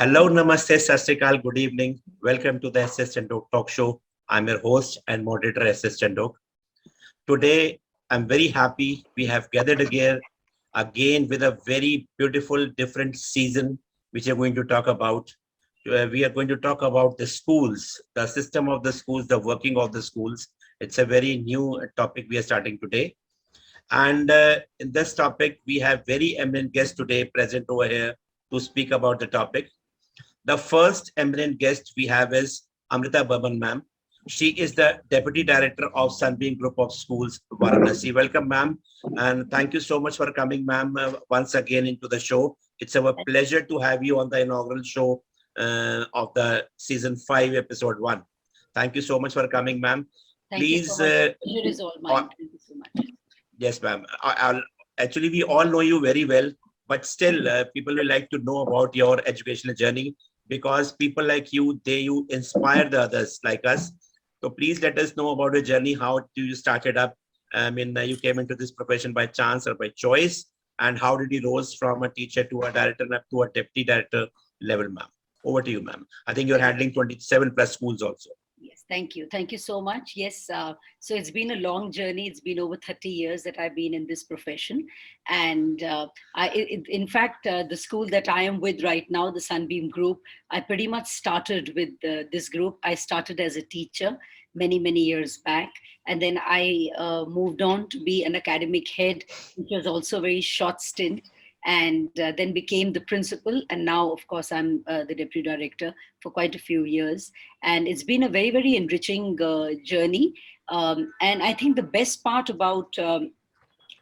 Hello, Namaste, Sasrikal, good evening. Welcome to the S.S.Chandhok talk show. I'm your host and moderator, S.S. Chandhok. Today, I'm very happy we have gathered again with a very beautiful, different season, which we're going to talk about. We are going to talk about the schools, the system of the schools, the working of the schools. It's a very new topic we are starting today. And in this topic, we have very eminent guests today present over here to speak about the topic. The first eminent guest we have is Amrita Burman, ma'am. She is the Deputy Director of Sunbeam Group of Schools, Varanasi. Welcome, ma'am. And thank you so much for coming, ma'am, once again into the show. It's our pleasure to have you on the inaugural show of the season 5, episode 1. Thank you so much for coming, ma'am. Thank you so Please, much. Pleasure is all mine. Thank you so much. yes, ma'am. Actually, we all know you very well, but still, people will like to know about your educational journey because people like you, you inspire the others like us. So please let us know about your journey. How do you started up? I mean, you came into this profession by chance or by choice, and how did you rose from a teacher to a director and up to a deputy director level, ma'am? Over to you, ma'am. I think you're handling 27 plus schools also. Yes, thank you. Thank you so much. Yes, so it's been a long journey. It's been over 30 years that I've been in this profession. And in fact, the school that I am with right now, the Sunbeam Group, I pretty much started with this group. I started as a teacher many, many years back. And then I moved on to be an academic head, which was also a very short stint. And then became the principal. And now, of course, I'm the deputy director for quite a few years. And it's been a very, very enriching journey. And I think the best part about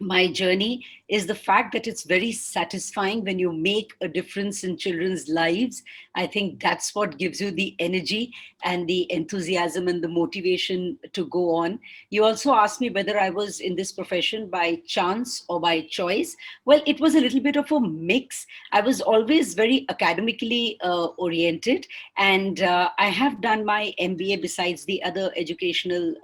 my journey is the fact that it's very satisfying when you make a difference in children's lives. I think that's what gives you the energy and the enthusiasm and the motivation to go on. You also asked me whether I was in this profession by chance or by choice. Well, it was a little bit of a mix. I was always very academically oriented, and I have done my MBA besides the other educational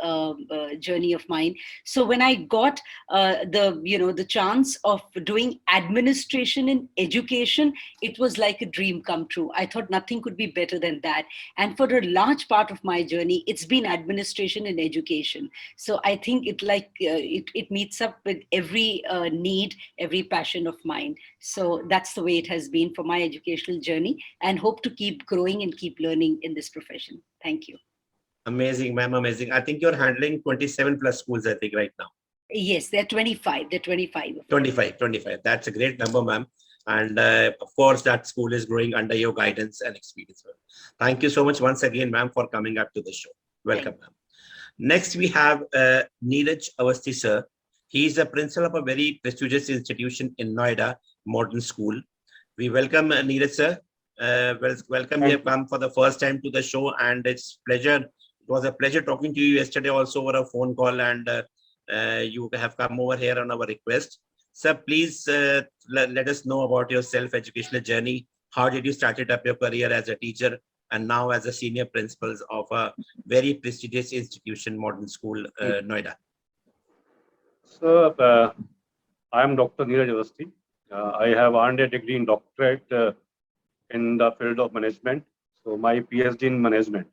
journey of mine. So when I got the chance of doing administration in education, it was like a dream come true. I thought nothing could be better than that. And for a large part of my journey, it's been administration in education. So I think it meets up with every need, every passion of mine. So that's the way it has been for my educational journey, and hope to keep growing and keep learning in this profession. Thank you. Amazing, ma'am. Amazing. I think you're handling 27 plus schools, I think, right now. Yes, they're 25. They're 25. 25. That's a great number, ma'am. And of course, that school is growing under your guidance and experience. Thank you so much once again, ma'am, for coming up to the show. Welcome, ma'am. Next, we have Neeraj Awasthi, sir. He is the principal of a very prestigious institution in Noida, Modern School. We welcome Neeraj, sir. Welcome. You have come for the first time to the show, and it was a pleasure talking to you yesterday also over a phone call, and you have come over here on our request. Sir, please let us know about your self-educational journey. How did you started up your career as a teacher and now as a senior principal of a very prestigious institution, Modern School, Noida? So, I am Dr. Neeraj Awasthi. I have earned a degree in doctorate in the field of management. So, my PhD in management.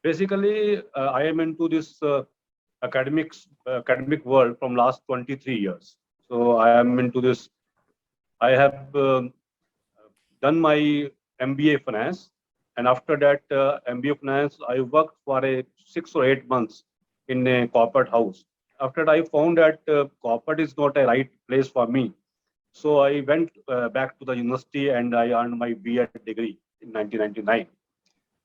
Basically, I am into this academic world from last 23 years. So I am into this. I have done my MBA finance, and after that MBA finance, I worked for 6 or 8 months in a corporate house. After that, I found that corporate is not a right place for me. So I went back to the university and I earned my B.Ed degree in 1999.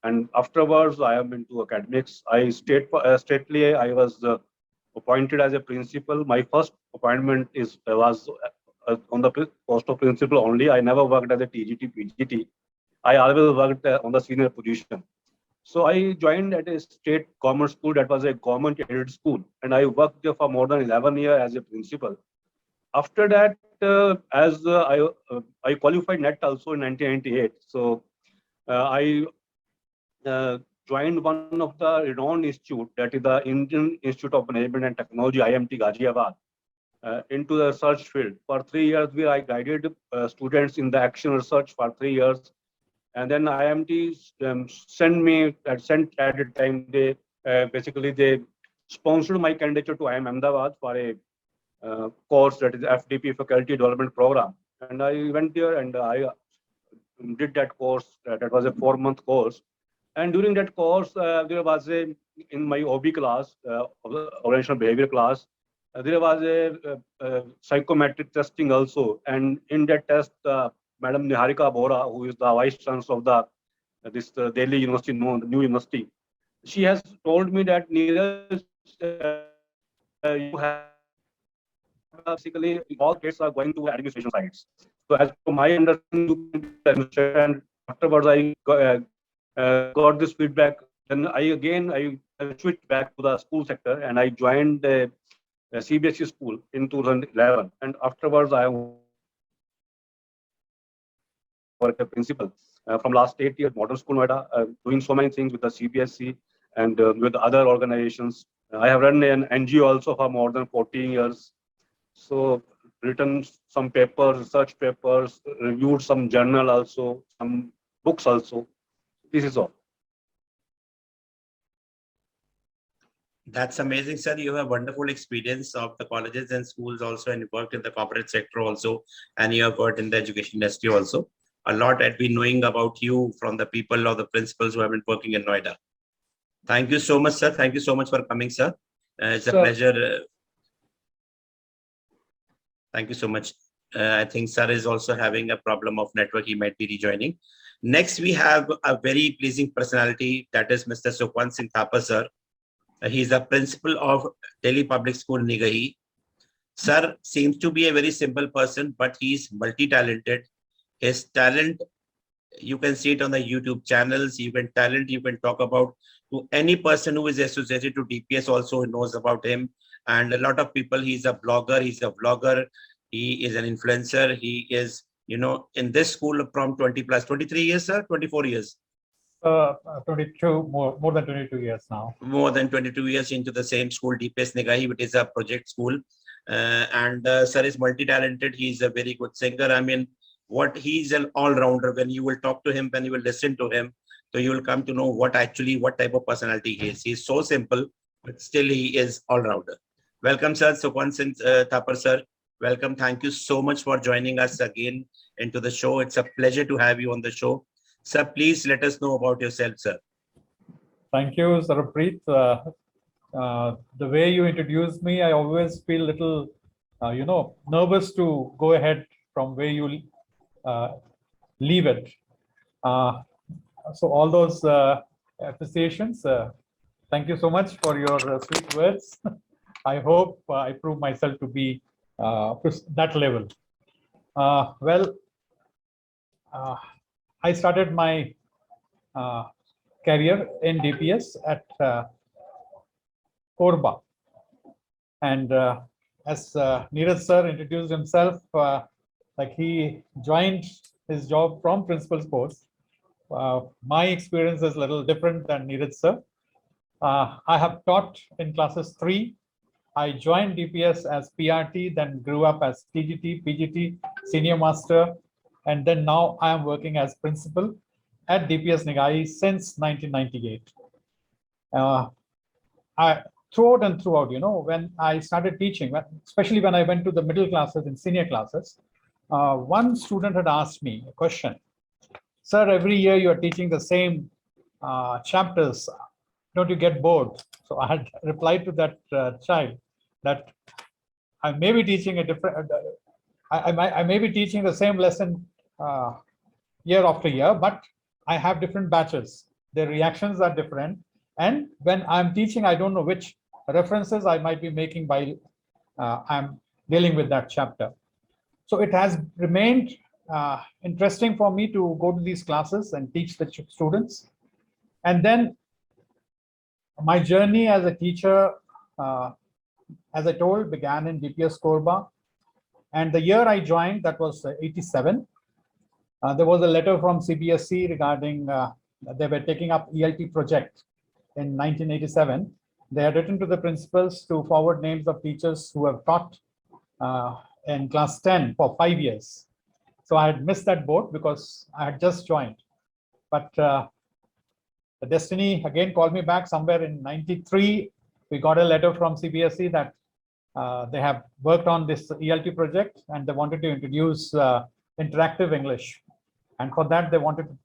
And afterwards, I am into academics. Stately, I was appointed as a principal. My first appointment was on the post of principal only. I never worked as a TGT, PGT. I always worked on the senior position. So I joined at a state commerce school that was a government-aided school, and I worked there for more than 11 years as a principal. After that, I qualified NET also in 1998. So I joined one of the renowned institute, that is the Indian Institute of Management and Technology, IMT Ghaziabad, into the research field. For 3 years, where I guided students in the action research for 3 years. And then IMT sent at the time, they basically they sponsored my candidature to IIM Ahmedabad for a course, that is FDP, Faculty Development Program. And I went there and I did that course. That was a 4-month course. And during that course, there was in my OB class, organizational behavior class, there was a psychometric testing also. And in that test, Madam Niharika Bora, who is the vice chancellor of this Delhi University, new university, she has told me that Neeraj, you have basically all kids are going to administration sites. So as per my understanding, you can do administration. And afterwards, I got this feedback. Then I switched back to the school sector and I joined the CBSE school in 2011. And afterwards, I worked as principal from last 8 years, Modern School Noida, doing so many things with the CBSE and with other organizations. I have run an NGO also for more than 14 years. So written some papers, research papers, reviewed some journal also, some books also. This is all. That's amazing, sir. You have wonderful experience of the colleges and schools also, and you worked in the corporate sector also, and you have worked in the education industry also. A lot I've been knowing about you from the people or the principals who have been working in Noida. Thank you so much, sir. Thank you so much for coming, sir. It's a pleasure. Thank you so much. I think sir is also having a problem of network. He might be rejoining. Next, we have a very pleasing personality, that is Mr. Sukhwant Singh Thapar, sir. He's the principal of Delhi Public School, Nigahi. Sir seems to be a very simple person, but he's multi-talented. His talent, you can see it on the YouTube channels. You can talk about to any person who is associated to DPS also knows about him. And a lot of people, he's a blogger, he's a vlogger, he is an influencer. He is, in this school from 23 years, sir, 24 years. 22, more than 22 years now. More than 22 years into the same school, DPS Nigahi, which is a project school. Sir is multi-talented. He's a very good singer. I mean, he's an all-rounder. When you will talk to him, when you will listen to him, so you will come to know what type of personality he is. He's so simple, but still he is all-rounder. Welcome, sir. Sukhwant Singh Thapar, sir. Welcome. Thank you so much for joining us again into the show. It's a pleasure to have you on the show. Sir, please let us know about yourself, sir. Thank you, Sarabpreet. The way you introduced me, I always feel a little, nervous to go ahead from where you leave it. So all those appreciations, thank you so much for your sweet words. I hope I prove myself to be that level. I started my career in DPS at Korba. And as Neeraj sir introduced himself, like he joined his job from principal's post. My experience is a little different than Neeraj sir. I have taught in classes 3. I joined DPS as PRT, then grew up as TGT, PGT, senior master, and then now I am working as principal at DPS Nigahi since 1998. Throughout, when I started teaching, especially when I went to the middle classes and senior classes, one student had asked me a question. Sir, every year you are teaching the same chapters. Don't you get bored? So I had replied to that child that I may be teaching a different, I may be teaching the same lesson year after year, but I have different batches. Their reactions are different. And when I'm teaching, I don't know which references I might be making while I'm dealing with that chapter. So it has remained interesting for me to go to these classes and teach the students. And then my journey as a teacher, as I told, began in DPS Korba. And the year I joined, that was 87. There was a letter from CBSE regarding they were taking up ELT project in 1987. They had written to the principals to forward names of teachers who have taught in class 10 for 5 years. So I had missed that boat because I had just joined. But the destiny again called me back somewhere in 93. We got a letter from CBSE that they have worked on this ELT project and they wanted to introduce interactive English. And for that, they wanted to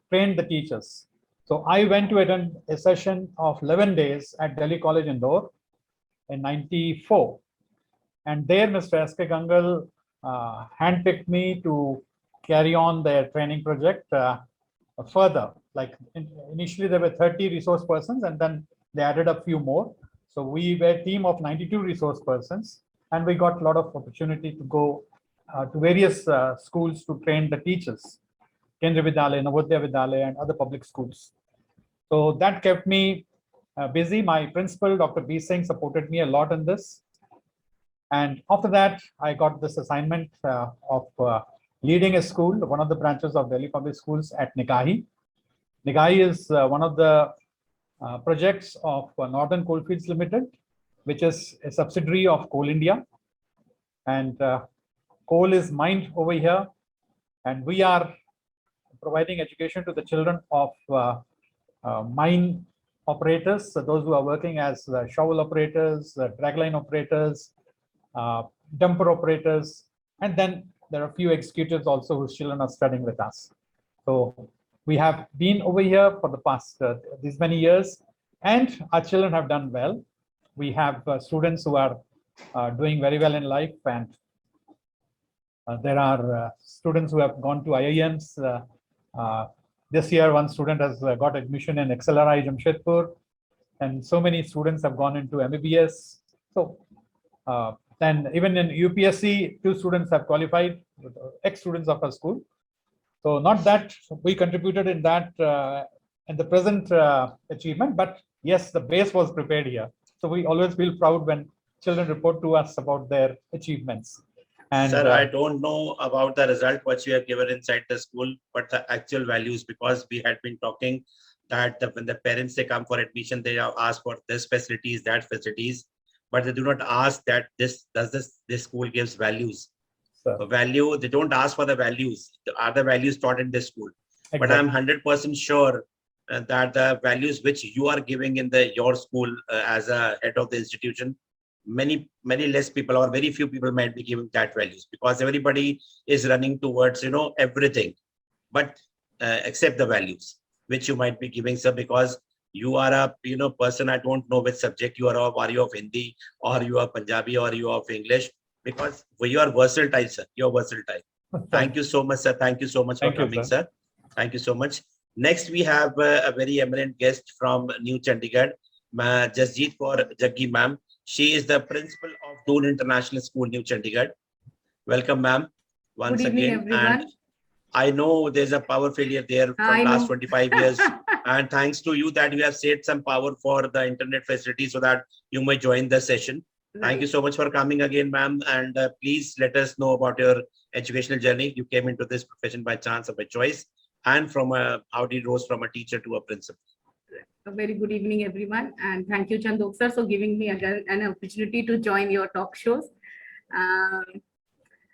train the teachers. So I went to attend a session of 11 days at Delhi College Indore in 94. And there, Mr. S.K. Gangal handpicked me to carry on their training project further. Like initially there were 30 resource persons and then they added a few more. So we were a team of 92 resource persons and we got a lot of opportunity to go to various schools to train the teachers, Kendriya Vidyalaya, Navodaya Vidyalaya and other public schools. So that kept me busy. My principal, Dr. B. Singh, supported me a lot in this. And after that, I got this assignment of leading a school, one of the branches of Delhi Public Schools at Nikahi. Nikahi is one of the projects of Northern Coalfields Limited, which is a subsidiary of Coal India. And coal is mined over here. And we are providing education to the children of mine operators, so those who are working as shovel operators, dragline operators, dumper operators, and then there are a few executives also whose children are studying with us. So we have been over here for the past these many years, and our children have done well. We have students who are doing very well in life, and there are students who have gone to IIMs. This year, one student has got admission in XLRI Jamshedpur, and so many students have gone into MBBS. So then even in UPSC, 2 students have qualified, ex-students of our school. So not that we contributed in that in the present achievement, but yes, the base was prepared here. So we always feel proud when children report to us about their achievements. And, sir, I don't know about the result what you have given inside the school, but the actual values, because we had been talking that when the parents they come for admission, they have asked for this facilities, that facilities, but they do not ask that this school gives values. So value, they don't ask for the values. Are the values taught in this school? Exactly. But I'm 100% sure that the values which you are giving in your school as a head of the institution, many less people or very few people might be giving that values, because everybody is running towards everything but except the values which you might be giving, sir, because you are a person. I don't know which subject you are of. Are you of Hindi or you are Punjabi or you are of English? Because you are versatile, sir. You are versatile. Thank you so much, sir. Thank you so much for coming, sir. Thank you so much. Next, we have a very eminent guest from New Chandigarh, Jasjeet Kaur Jaggi ma'am. She is the principal of Doon International School, New Chandigarh. Welcome, ma'am. Once Good evening, again. everyone. And I know there's a power failure there for last 25 years. And thanks to you that you have saved some power for the internet facility so that you may join the session. Right. Thank you so much for coming again, ma'am. And please let us know about your educational journey. You came into this profession by chance or by choice, and from how did you rose from a teacher to a principal. A very good evening, everyone. And thank you, Chandhok sir, for giving me again an opportunity to join your talk shows.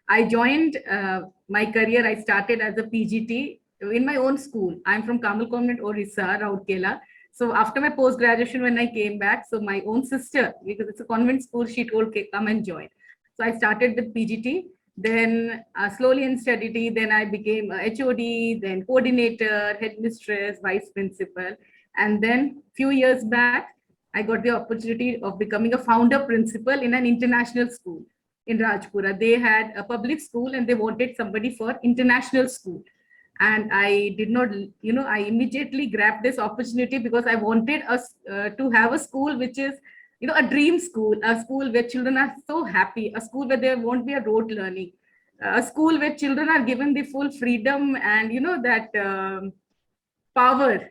I joined my career. I started as a PGT in my own school. I'm from Kamal Convent, Orissa, Rourkela. So after my post-graduation, when I came back, so my own sister, because it's a convent school, she told, okay, come and join. So I started with PGT, then slowly and steadily, then I became a HOD, then coordinator, headmistress, vice principal. And then few years back, I got the opportunity of becoming a founder principal in an international school in Rajpura. They had a public school and they wanted somebody for international school. And I did not, I immediately grabbed this opportunity because I wanted us to have a school which is, a dream school, a school where children are so happy, a school where there won't be a rote learning, a school where children are given the full freedom and, that power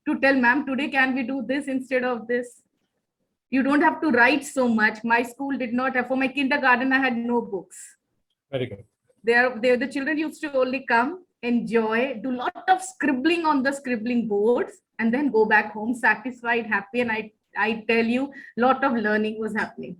to tell, ma'am, today can we do this instead of this? You don't have to write so much. My school did not have, for my kindergarten, I had no books. Very good. The children used to only come, enjoy, do a lot of scribbling on the scribbling boards, and then go back home satisfied, happy. And I tell you, a lot of learning was happening.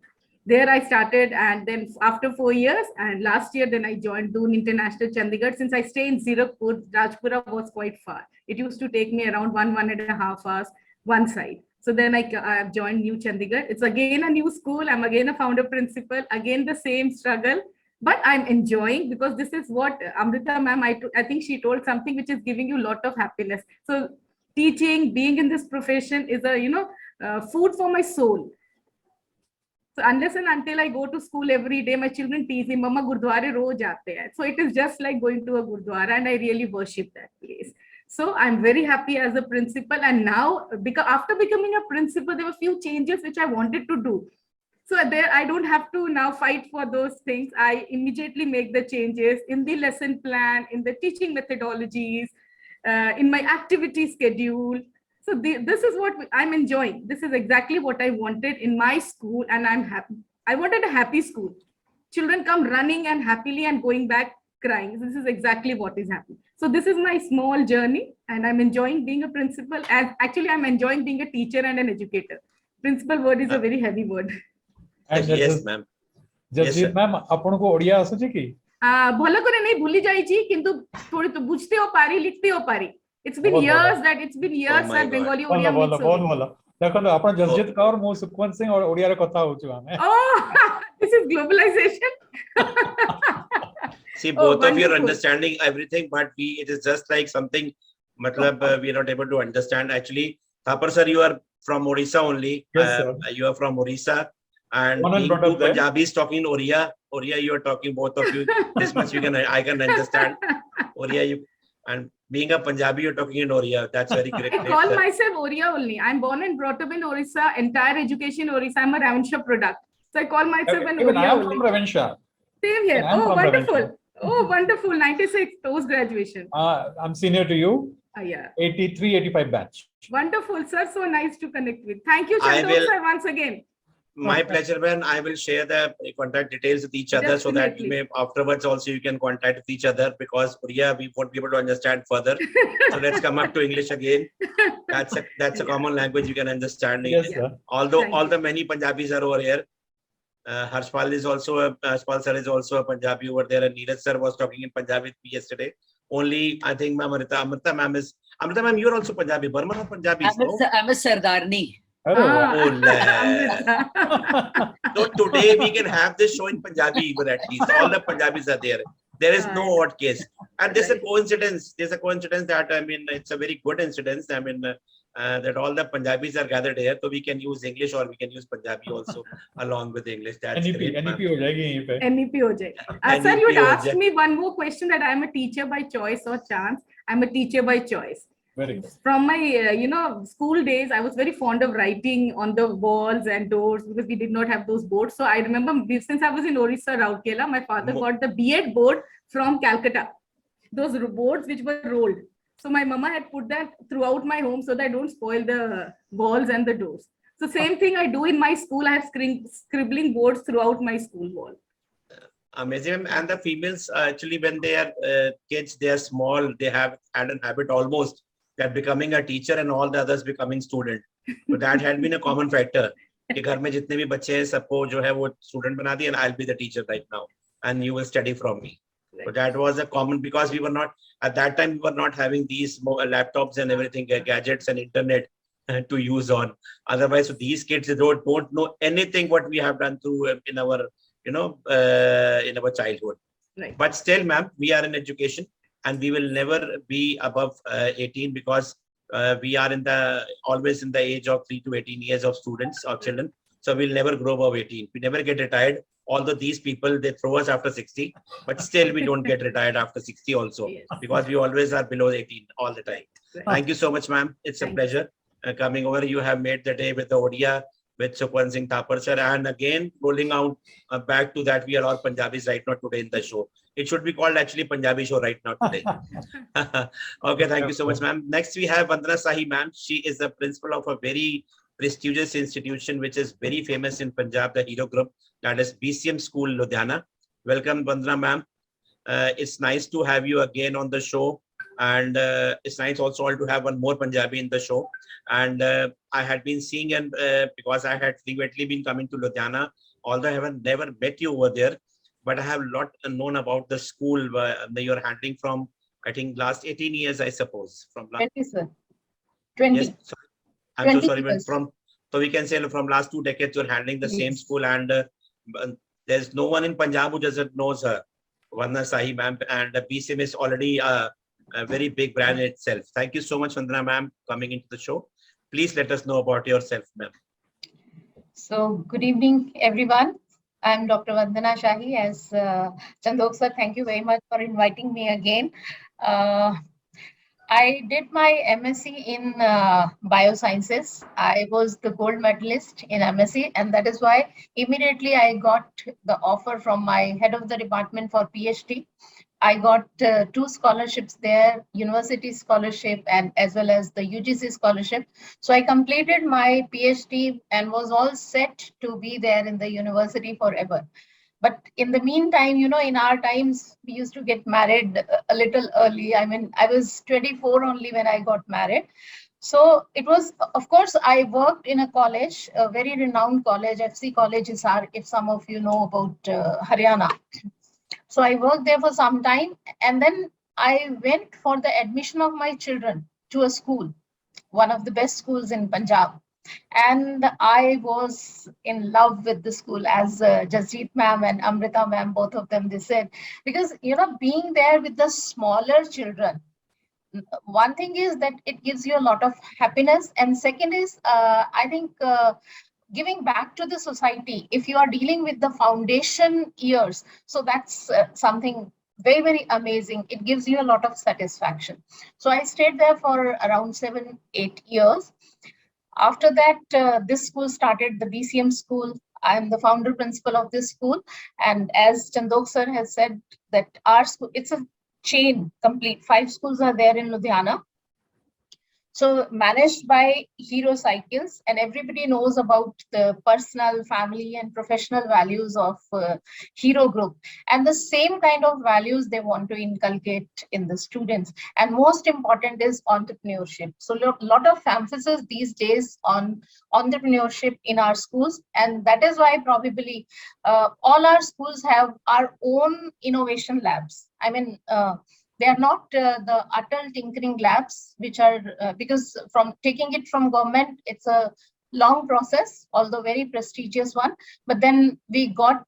There I started, and then after 4 years, and last year, then I joined Doon International Chandigarh. Since I stay in Zirakpur, Rajpura was quite far. It used to take me around 1.5 hours one side. So then I have joined New Chandigarh. It's again a new school. I'm again a founder principal. Again the same struggle, but I'm enjoying, because this is what Amrita ma'am, I think she told something which is giving you a lot of happiness. So teaching, being in this profession is a food for my soul. So unless and until I go to school every day, my children tease me, Mama, Gurdwara roz aate hai. So it is just like going to a Gurdwara, and I really worship that place. So I'm very happy as a principal. And now, because after becoming a principal, there were few changes which I wanted to do. So there, I don't have to now fight for those things. I immediately make the changes in the lesson plan, in the teaching methodologies, in my activity schedule. So this is what I'm enjoying. This is exactly what I wanted in my school, and I'm happy. I wanted a happy school. Children come running and happily and going back crying. This is exactly what is happening. So this is my small journey, and I'm enjoying being a principal. And actually, I'm enjoying being a teacher and an educator. Principal word is a very heavy word. Yes, ma'am. Jasjeet ma'am, ଆପଣଙ୍କୁ ଓଡ଼ିଆ ଆସୁଛି କି? ଭଲ করে নেই ভুলি যাইছি, কিন্তু থোড়ি তো বুঝতেও পারি, লিখতেও পারি. It's been years my that Bengali God. Odia mix ବହୁତ ଭଲ. ଦେଖନ୍ତୁ ଆପଣ ଜସଜିତ କୌର, ମୁଁ ସୁଖୱନ୍ତ ସିଂ ଓଡ଼ିଆରେ କଥା ହଉଛୁ ଆମେ. Oh, this is globalization. See, both of you are wonderful. understanding everything, but it is just like something, matlab, we are not able to understand. Actually, Thapar sir, you are from Orissa only. Yes, sir. You are from Orissa. And One and being brought two up there. Punjabis talking in Oriya, you are talking, both of you. This much I can understand. Oriya, and being a Punjabi, you're talking in Oriya. That's very correct. I call myself Oriya only. I'm born and brought up in Orissa. Entire education Orissa. I'm a Ravanshah product. So I call myself an Even I Oriya am from only. Ravanshah. Same here. I'm Oh, from wonderful. Ravanshah. Oh, wonderful. 96 post graduation. I'm senior to you. Yeah. 83, 85 batch. Wonderful, sir. So nice to connect with. Thank you, I Chandok will- sir, once again. My pleasure, man. I will share the contact details with each other so that you Definitely. may afterwards also you can contact with each other, because Oriya we won't be able to understand further. So let's come up to English again. That's a common language you can understand. Yes, sir. Although Thank all you. the many Punjabis are over here. Harshpal is also Harshpal sir is also a Punjabi over there, and Neeraj sir was talking in Punjabi with me yesterday. Only I think ma'am Amrita ma'am, you're also Punjabi. Burman or Punjabi? I'm a Sardarni. Oh, Amrita. So today we can have this show in Punjabi, even at least. All the Punjabis are there. There is no odd case. And there's a coincidence. There's a coincidence that, I mean, it's a very good incidence. I mean, that all the Punjabis are gathered here. So we can use English or we can use Punjabi also along with English. That's NEP great, ma'am. हो जाएगी यहीं पे. NEP ho jai. Sir, you had asked me one more question, that I am a teacher by choice or chance. I'm a teacher by choice. Very good. From my school days, I was very fond of writing on the walls and doors, because we did not have those boards. So I remember, since I was in Orissa, Rourkela, my father got the B.Ed board from Calcutta, those boards which were rolled. So my mama had put that throughout my home so that I don't spoil the walls and the doors. So same thing I do in my school. I have scribbling boards throughout my school wall. Amazing. And the females, actually, when they are kids, they are small, they have had an habit almost that becoming a teacher and all the others becoming student. But that had been a common factor. कि घर में जितने भी बच्चे हैं सबको जो है वो student बना दिया, and I'll be the teacher right now, and you will study from me. But that was a common, because we were not at that time, we were not having these laptops and everything, gadgets and internet to use on. Otherwise, so these kids, they don't know anything what we have done through in our in our childhood. Right. But still, ma'am, we are in education, and we will never be above 18, because we are always in the age of 3 to 18 years of students or children. So we'll never grow above 18. We never get retired. Although these people, they throw us after 60, but still we don't get retired after 60 also, Yes. because we always are below 18 all the time. Right. Thank you so much, ma'am. It's a Thank pleasure coming over. You have made the day with the Odia, with Sukhwant Singh Thapar sir, and again rolling out back to that, we are all Punjabis right now today in the show. It should be called actually Punjabi show right now today. Okay, thank you so much, ma'am. Next we have Vandana Sahi, ma'am. She is the principal of a very prestigious institution which is very famous in Punjab, the Hero Group, that is BCM School, Ludhiana. Welcome, Vandana, ma'am. It's nice to have you again on the show, and it's nice also to have one more Punjabi in the show. And I had been seeing, and because I had frequently been coming to Ludhiana although I have never met you over there, but I have a lot known about the school that you're handling from, I think, last 18 years, I suppose. From last, 20, sir. 20. yes, sorry. I'm so 20 sorry, but years. so we can say from last 2 decades, you're handling the same Yes. school, and there's no one in Punjab who doesn't know her, Vandana Sahi ma'am, and BCM is already a very big brand in itself. Thank you so much, Vandana ma'am, coming into the show. Please let us know about yourself, ma'am. So good evening, everyone. I'm Dr. Vandana Shahi. As Chandhok sir, thank you very much for inviting me again. I did my MSc in biosciences. I was the gold medalist in MSc, and that is why immediately I got the offer from my head of the department for PhD. I got 2 scholarships there, university scholarship and as well as the UGC scholarship. So I completed my PhD and was all set to be there in the university forever. But in the meantime, in our times, we used to get married a little early. I mean, I was 24 only when I got married. So it was, of course, I worked in a college, a very renowned college, FC College Hisar, if some of you know about Haryana. So I worked there for some time, and then I went for the admission of my children to a school, one of the best schools in Punjab. And I was in love with the school, as Jasjeet ma'am and Amrita ma'am, both of them, they said, because, being there with the smaller children, one thing is that it gives you a lot of happiness. And second is, I think, giving back to the society, if you are dealing with the foundation years, so that's something very, very amazing. It gives you a lot of satisfaction. So I stayed there for around 7-8 years. After that, this school started, the BCM school. I'm the founder principal of this school. And as Chandhok sir has said, that our school, it's a chain complete. 5 schools are there in Ludhiana. So managed by Hero Cycles, and everybody knows about the personal, family, and professional values of Hero Group. And the same kind of values they want to inculcate in the students. And most important is entrepreneurship. So a lot of emphasis these days on entrepreneurship in our schools. And that is why probably all our schools have our own innovation labs. I mean, they are not the Atal tinkering labs, which are, because from taking it from government, it's a long process, although very prestigious one. But then we got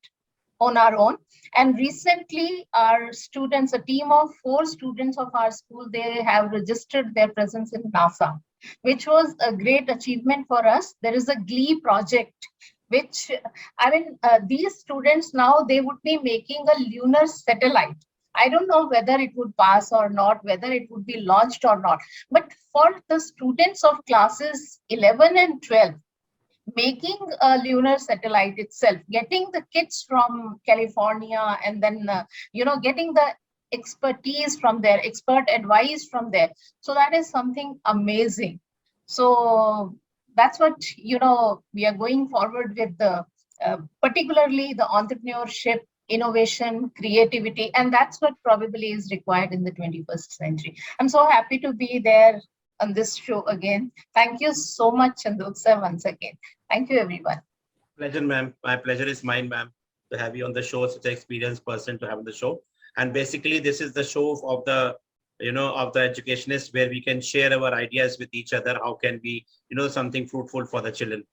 on our own. And recently, our students, a team of 4 students of our school, they have registered their presence in NASA, which was a great achievement for us. There is a GLEE project, which, I mean, these students now, they would be making a lunar satellite. I don't know whether it would pass or not, whether it would be launched or not. But for the students of classes 11 and 12, making a lunar satellite itself, getting the kids from California, and then, getting the expertise from there, expert advice from there. So that is something amazing. So that's what, we are going forward with, the particularly the entrepreneurship, innovation, creativity, and that's what probably is required in the 21st century. I'm so happy to be there on this show again. Thank you so much, Chandhok sir, once again. Thank you, everyone. Pleasure, ma'am. My pleasure is mine, ma'am, to have you on the show, such an experienced person to have on the show. And basically, this is the show of the, of the educationists, where we can share our ideas with each other. How can we, something fruitful for the children?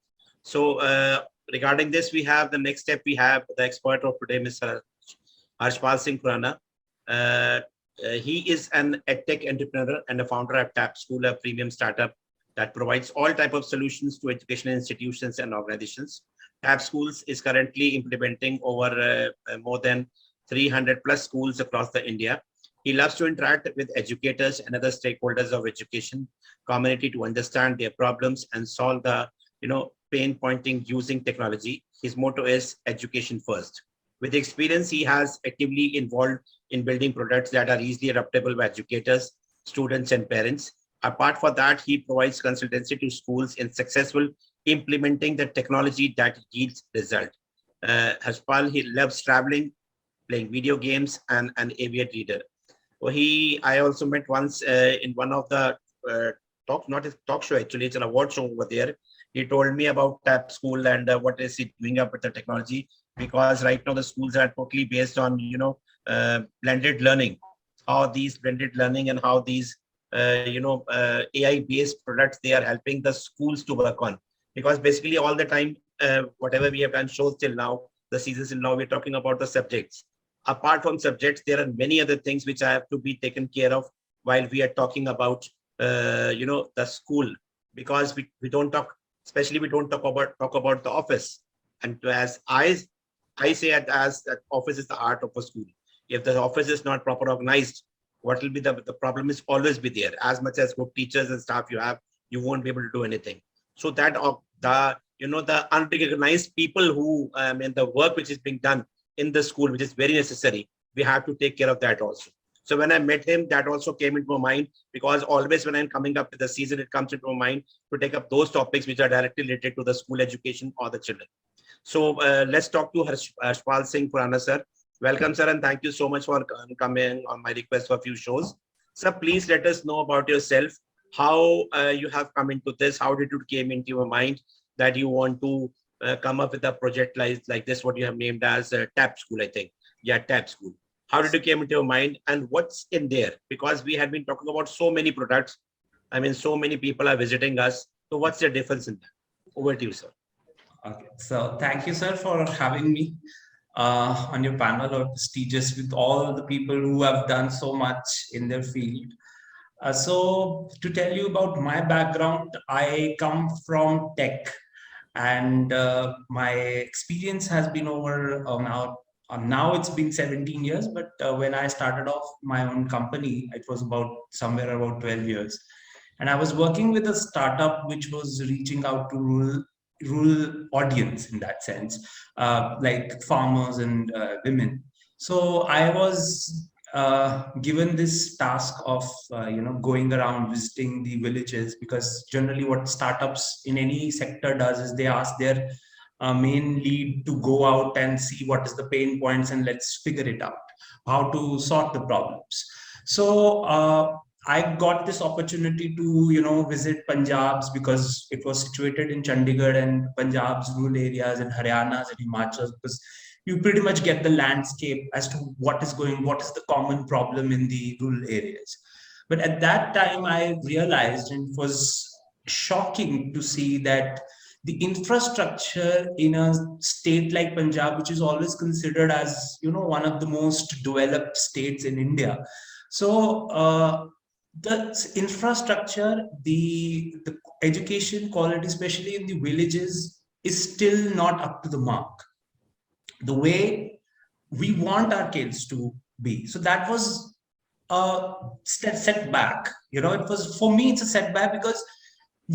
So regarding this, we have the next step. We have the expert of today, Mr. Harshpal Singh Khurana. He is an edtech entrepreneur and a founder of TAP School, a premium startup that provides all type of solutions to educational institutions and organizations. TAP Schools is currently implementing over more than 300 plus schools across the India. He loves to interact with educators and other stakeholders of education community to understand their problems and solve the, pain pointing using technology. His motto is education first. With experience, he has actively involved in building products that are easily adaptable by educators, students, and parents. Apart from that, he provides consultancy to schools in successful implementing the technology that yields result. Harshpal, he loves traveling, playing video games, and an avid reader. Well, I also met once in one of the not a talk show, actually, it's an award show over there. He told me about TAP School and what is it doing up with the technology, because right now the schools are totally based on, blended learning, how these blended learning and how these, AI-based products, they are helping the schools to work on. Because basically all the time, whatever we have done shows till now, the seasons till now, we're talking about the subjects. Apart from subjects, there are many other things which have to be taken care of while we are talking about, the school, because we don't talk, especially we don't talk about the office. And as I say it, as that office is the heart of a school. If the office is not proper organized, what will be the problem is always be there. As much as good teachers and staff you have, you won't be able to do anything. So that the unrecognized people who, the work which is being done in the school, which is very necessary, we have to take care of that also. So when I met him, that also came into my mind, because always when I'm coming up to the season, it comes into my mind to take up those topics which are directly related to the school education or the children. So let's talk to Harshpal Singh Purana sir. Welcome, sir, and thank you so much for coming on my request for a few shows. Sir, please let us know about yourself, how you have come into this, how did it came into your mind that you want to come up with a project like this, what you have named as TAP School, I think. Yeah, TAP School. How did it came into your mind and what's in there? Because we have been talking about so many products. I mean, so many people are visiting us. So what's the difference in that? Over to you, sir. Okay, so thank you, sir, for having me on your panel or prestigious with all the people who have done so much in their field. So to tell you about my background, I come from tech, and my experience has been over now it's been 17 years, but when I started off my own company, it was somewhere about 12 years. And I was working with a startup which was reaching out to rural audience in that sense, like farmers and women. So I was given this task of going around visiting the villages, because generally what startups in any sector does is they ask their main lead to go out and see what is the pain points and let's figure it out, how to sort the problems. So I got this opportunity to visit Punjab's, because it was situated in Chandigarh and Punjab's rural areas and Haryana's and Himachal's, because you pretty much get the landscape as to what is the common problem in the rural areas. But at that time, I realized, and it was shocking to see that the infrastructure in a state like Punjab, which is always considered as one of the most developed states in India. So the infrastructure, the education quality, especially in the villages, is still not up to the mark, the way we want our kids to be. So that was a setback. It was, for me, it's a setback, because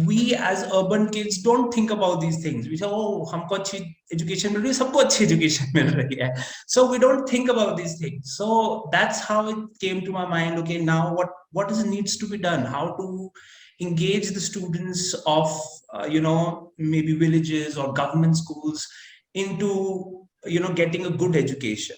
we as urban kids don't think about these things. We say, oh, humko achhi education mil rahi hai, sabko achhi education mil rahi hai. So we don't think about these things. So that's how it came to my mind. Okay, now what needs to be done? How to engage the students of maybe villages or government schools into getting a good education.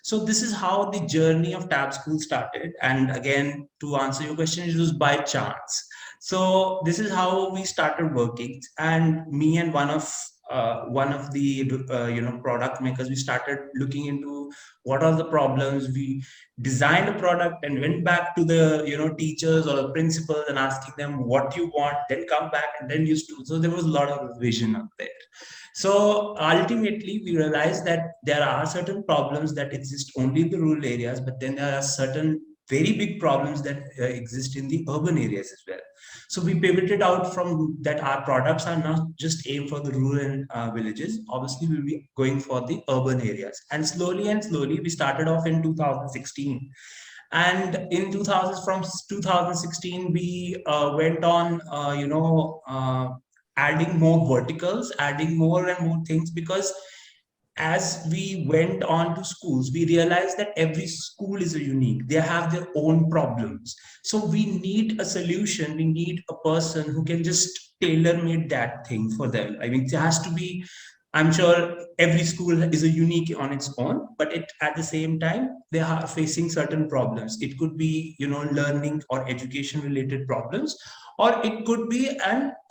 So this is how the journey of TAP School started. And again, to answer your question, it was by chance. So this is how we started working, and me and one of the product makers, we started looking into what are the problems. We designed a product and went back to the teachers or the principals and asking them what you want, then come back and then used to. So there was a lot of vision up there. So ultimately, we realized that there are certain problems that exist only in the rural areas, but then there are certain very big problems that exist in the urban areas as well. So we pivoted out from that. Our products are not just aimed for the rural villages. Obviously, we'll be going for the urban areas. And slowly, we started off in 2016. And in 2016, we went on, adding more verticals, adding more and more things, because as we went on to schools, we realized that every school is unique. They have their own problems. So we need a solution. We need a person who can just tailor-made that thing for them. I mean, there has to be I'm sure every school is a unique on its own, but at the same time, they are facing certain problems. It could be, learning or education related problems, or it could be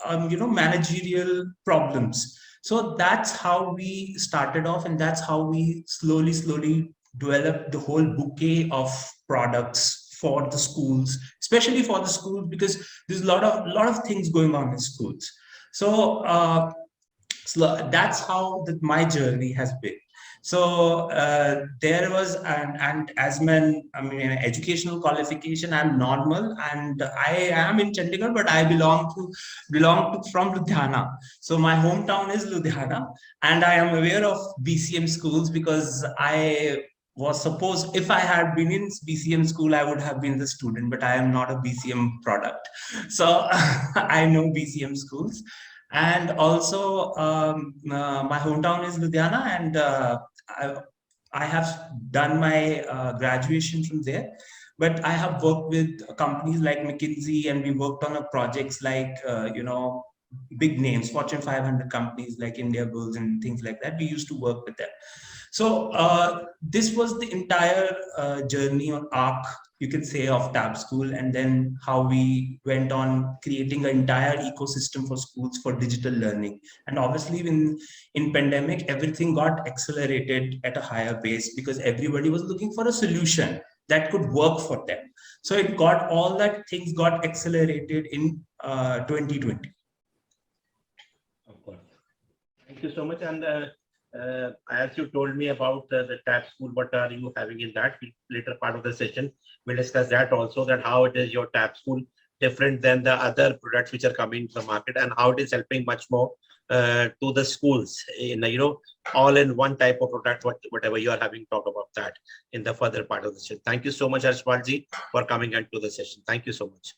managerial problems. So that's how we started off, and that's how we slowly developed the whole bouquet of products for the schools, especially for the schools, because there's a lot of things going on in schools. So that's how my journey has been. So there was, and as an educational qualification, I'm normal, and I am in Chandigarh, but I belong to from Ludhiana. So my hometown is Ludhiana, and I am aware of BCM schools because I was supposed, if I had been in BCM school, I would have been the student, but I am not a BCM product. So I know BCM schools. And also, my hometown is Ludhiana, and I, I have done my graduation from there. But I have worked with companies like McKinsey, and we worked on projects like, big names, Fortune 500 companies like India Bulls and things like that. We used to work with them. So this was the entire journey or arc, you can say, of Tab School, and then how we went on creating an entire ecosystem for schools for digital learning. And obviously, in pandemic, everything got accelerated at a higher pace because everybody was looking for a solution that could work for them. So it got all that things got accelerated in 2020. Of course. Thank you so much. And as you told me about the TAP school, what are you having in that later part of the session? We'll discuss that also, that how it is your TAP school different than the other products which are coming to the market, and how it is helping much more to the schools in all in one type of product, whatever you are having talk about that in the further part of the session. Thank you so much, Harshpalji, for coming into the session. Thank you so much.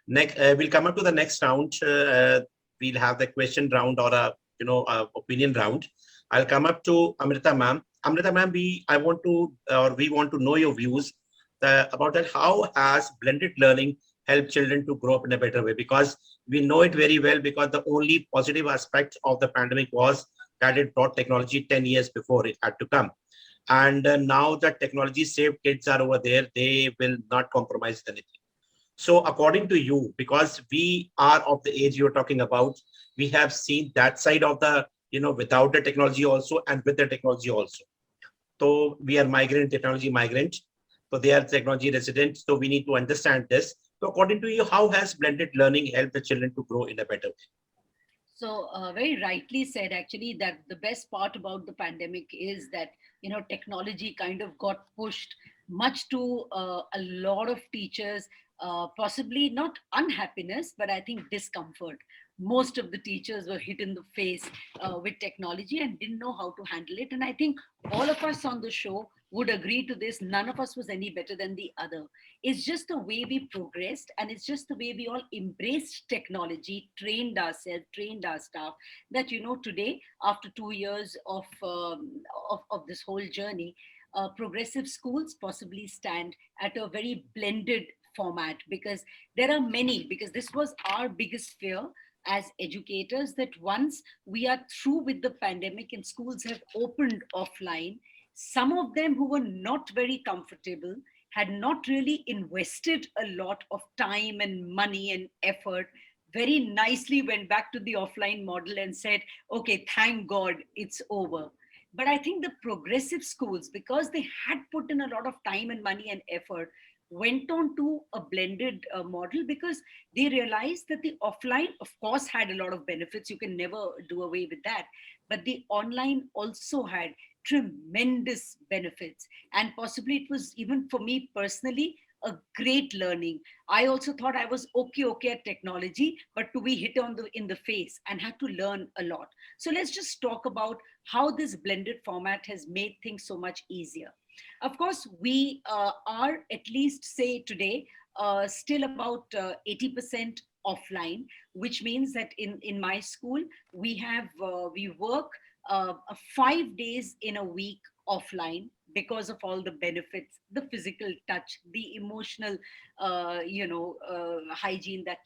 Next, we'll come up to the next round. We'll have the question round or a opinion round. I'll come up to Amrita ma'am. Amrita ma'am, we want to know your views about that. How has blended learning helped children to grow up in a better way? Because we know it very well, because the only positive aspect of the pandemic was that it brought technology 10 years before it had to come. And now that technology saved kids are over there, they will not compromise anything. So according to you, because we are of the age you're talking about, we have seen that side of the, without the technology also and with the technology also. So we are migrant, technology migrant. So they are technology resident. So we need to understand this. So according to you, how has blended learning helped the children to grow in a better way? So very rightly said, actually, that the best part about the pandemic is that, technology kind of got pushed much to a lot of teachers, possibly not unhappiness, but I think discomfort. Most of the teachers were hit in the face with technology and didn't know how to handle it. And I think all of us on the show would agree to this. None of us was any better than the other. It's just the way we progressed, and it's just the way we all embraced technology, trained ourselves, trained our staff, that today, after 2 years of this whole journey, progressive schools possibly stand at a very blended format, because there are many, because this was our biggest fear as educators, that once we are through with the pandemic and schools have opened offline, some of them who were not very comfortable, had not really invested a lot of time and money and effort, very nicely went back to the offline model and said, okay, thank God it's over. But I think the progressive schools, because they had put in a lot of time and money and effort, went on to a blended model, because they realized that the offline, of course, had a lot of benefits. You can never do away with that. But the online also had tremendous benefits. And possibly it was, even for me personally, a great learning. I also thought I was okay at technology, but to be hit in the face and had to learn a lot. So let's just talk about how this blended format has made things so much easier. Of course, we are, at least say today, still about 80% offline, which means that in my school, we work 5 days in a week offline, because of all the benefits, the physical touch, the emotional, hygiene that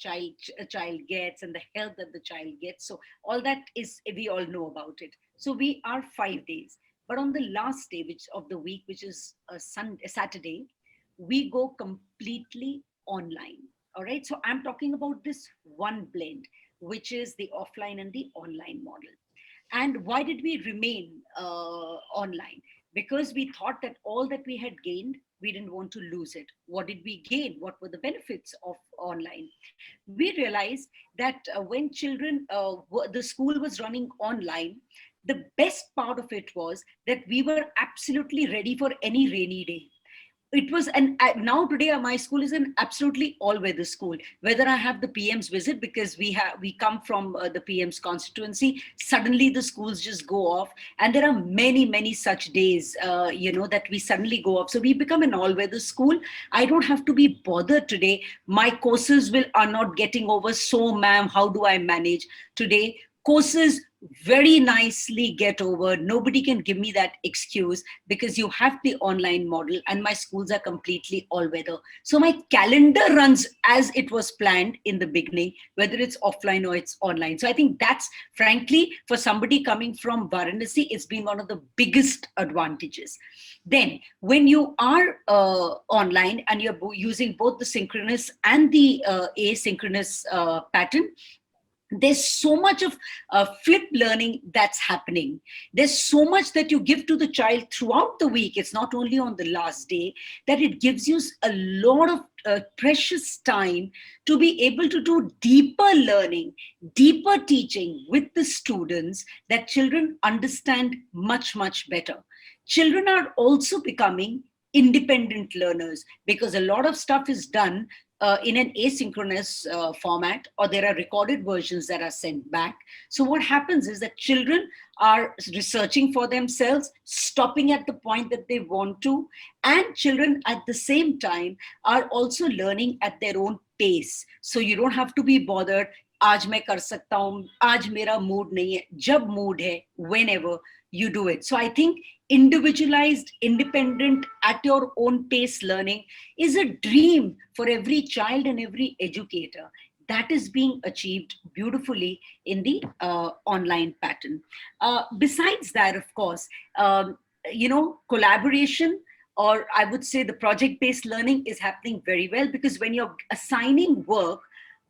a child gets, and the health that the child gets. So all that is, we all know about it. So we are 5 days, but on the last day of the week, which is a Saturday, we go completely online. All right. So I'm talking about this one blend, which is the offline and the online model. And why did we remain online? Because we thought that all that we had gained, we didn't want to lose it. What did we gain? What were the benefits of online? We realized that when children, the school was running online, the best part of it was that we were absolutely ready for any rainy day. It was, and now today my school is an absolutely all weather school. Whether I have the PM's visit, because we come from the PM's constituency, suddenly the schools just go off, and there are many such days that we suddenly go off. So we become an all weather school. I don't have to be bothered today, my courses are not getting over, so ma'am, how do I manage? Today courses very nicely get over. Nobody can give me that excuse, because you have the online model, and my schools are completely all weather. So my calendar runs as it was planned in the beginning, whether it's offline or it's online. So I think that's, frankly, for somebody coming from Varanasi, it's been one of the biggest advantages. Then when you are online and you're using both the synchronous and the asynchronous pattern, there's so much of flip learning that's happening. There's so much that you give to the child throughout the week. It's not only on the last day, that it gives you a lot of precious time to be able to do deeper learning, deeper teaching with the students, that children understand much better. Children are also becoming independent learners, because a lot of stuff is done in an asynchronous format, or there are recorded versions that are sent back. So what happens is that children are researching for themselves, stopping at the point that they want to, and children at the same time are also learning at their own pace. So you don't have to be bothered, आज मैं कर सकता हूँ, आज मेरा mood नहीं है, जब mood है, whenever you do it. So I think individualized, independent, at your own pace learning is a dream for every child and every educator. That is being achieved beautifully in the online pattern. Besides that, of course, collaboration, or I would say the project-based learning, is happening very well, because when you're assigning work,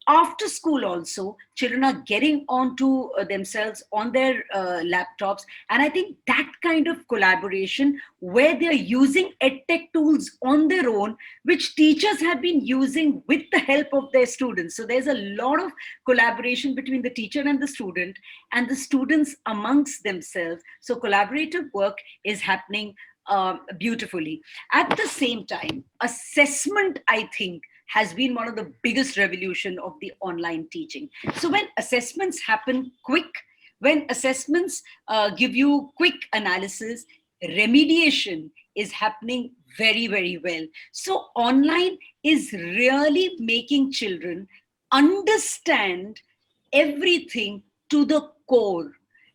after school also, children are getting onto themselves on their laptops. And I think that kind of collaboration, where they're using edtech tools on their own, which teachers have been using with the help of their students. So there's a lot of collaboration between the teacher and the students amongst themselves. So collaborative work is happening beautifully. At the same time, assessment, I think, has been one of the biggest revolution of the online teaching. So when assessments happen quick, when assessments give you quick analysis, remediation is happening very well. So online is really making children understand everything to the core.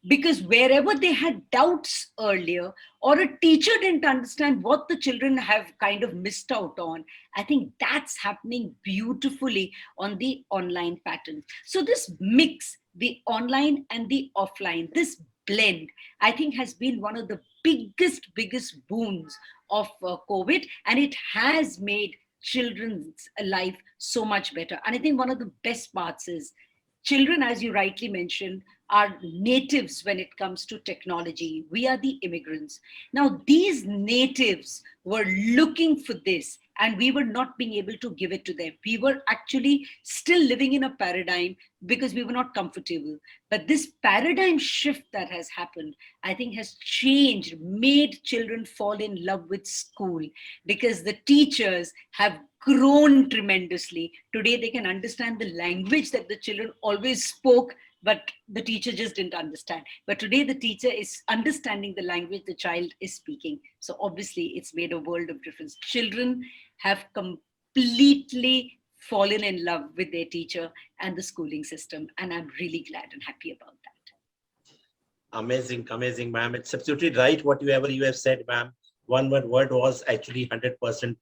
Because wherever they had doubts earlier, or a teacher didn't understand what the children have kind of missed out on, I think that's happening beautifully on the online pattern. So this mix, the online and the offline, this blend, I think has been one of the biggest boons of COVID, and it has made children's life so much better. And I think one of the best parts is, children, as you rightly mentioned, are natives when it comes to technology. We are the immigrants. Now, these natives were looking for this, and we were not being able to give it to them. We were actually still living in a paradigm because we were not comfortable. But this paradigm shift that has happened, I think, has changed, made children fall in love with school, because the teachers have grown tremendously. Today, they can understand the language that the children always spoke, but the teacher just didn't understand. But today the teacher is understanding the language the child is speaking. So obviously it's made a world of difference. Children have completely fallen in love with their teacher and the schooling system. And I'm really glad and happy about that. Amazing, ma'am. It's absolutely right whatever you have said, ma'am. one word was actually 100%,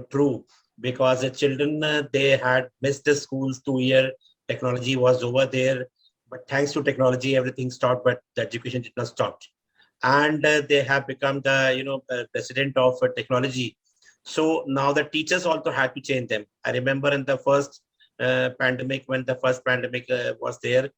true, because the children, they had missed the schools 2 year. Technology was over there, but thanks to technology, everything stopped, but the education did not stop. And they have become the, president of technology. So now the teachers also had to change them. I remember in the first pandemic, when the first pandemic was there,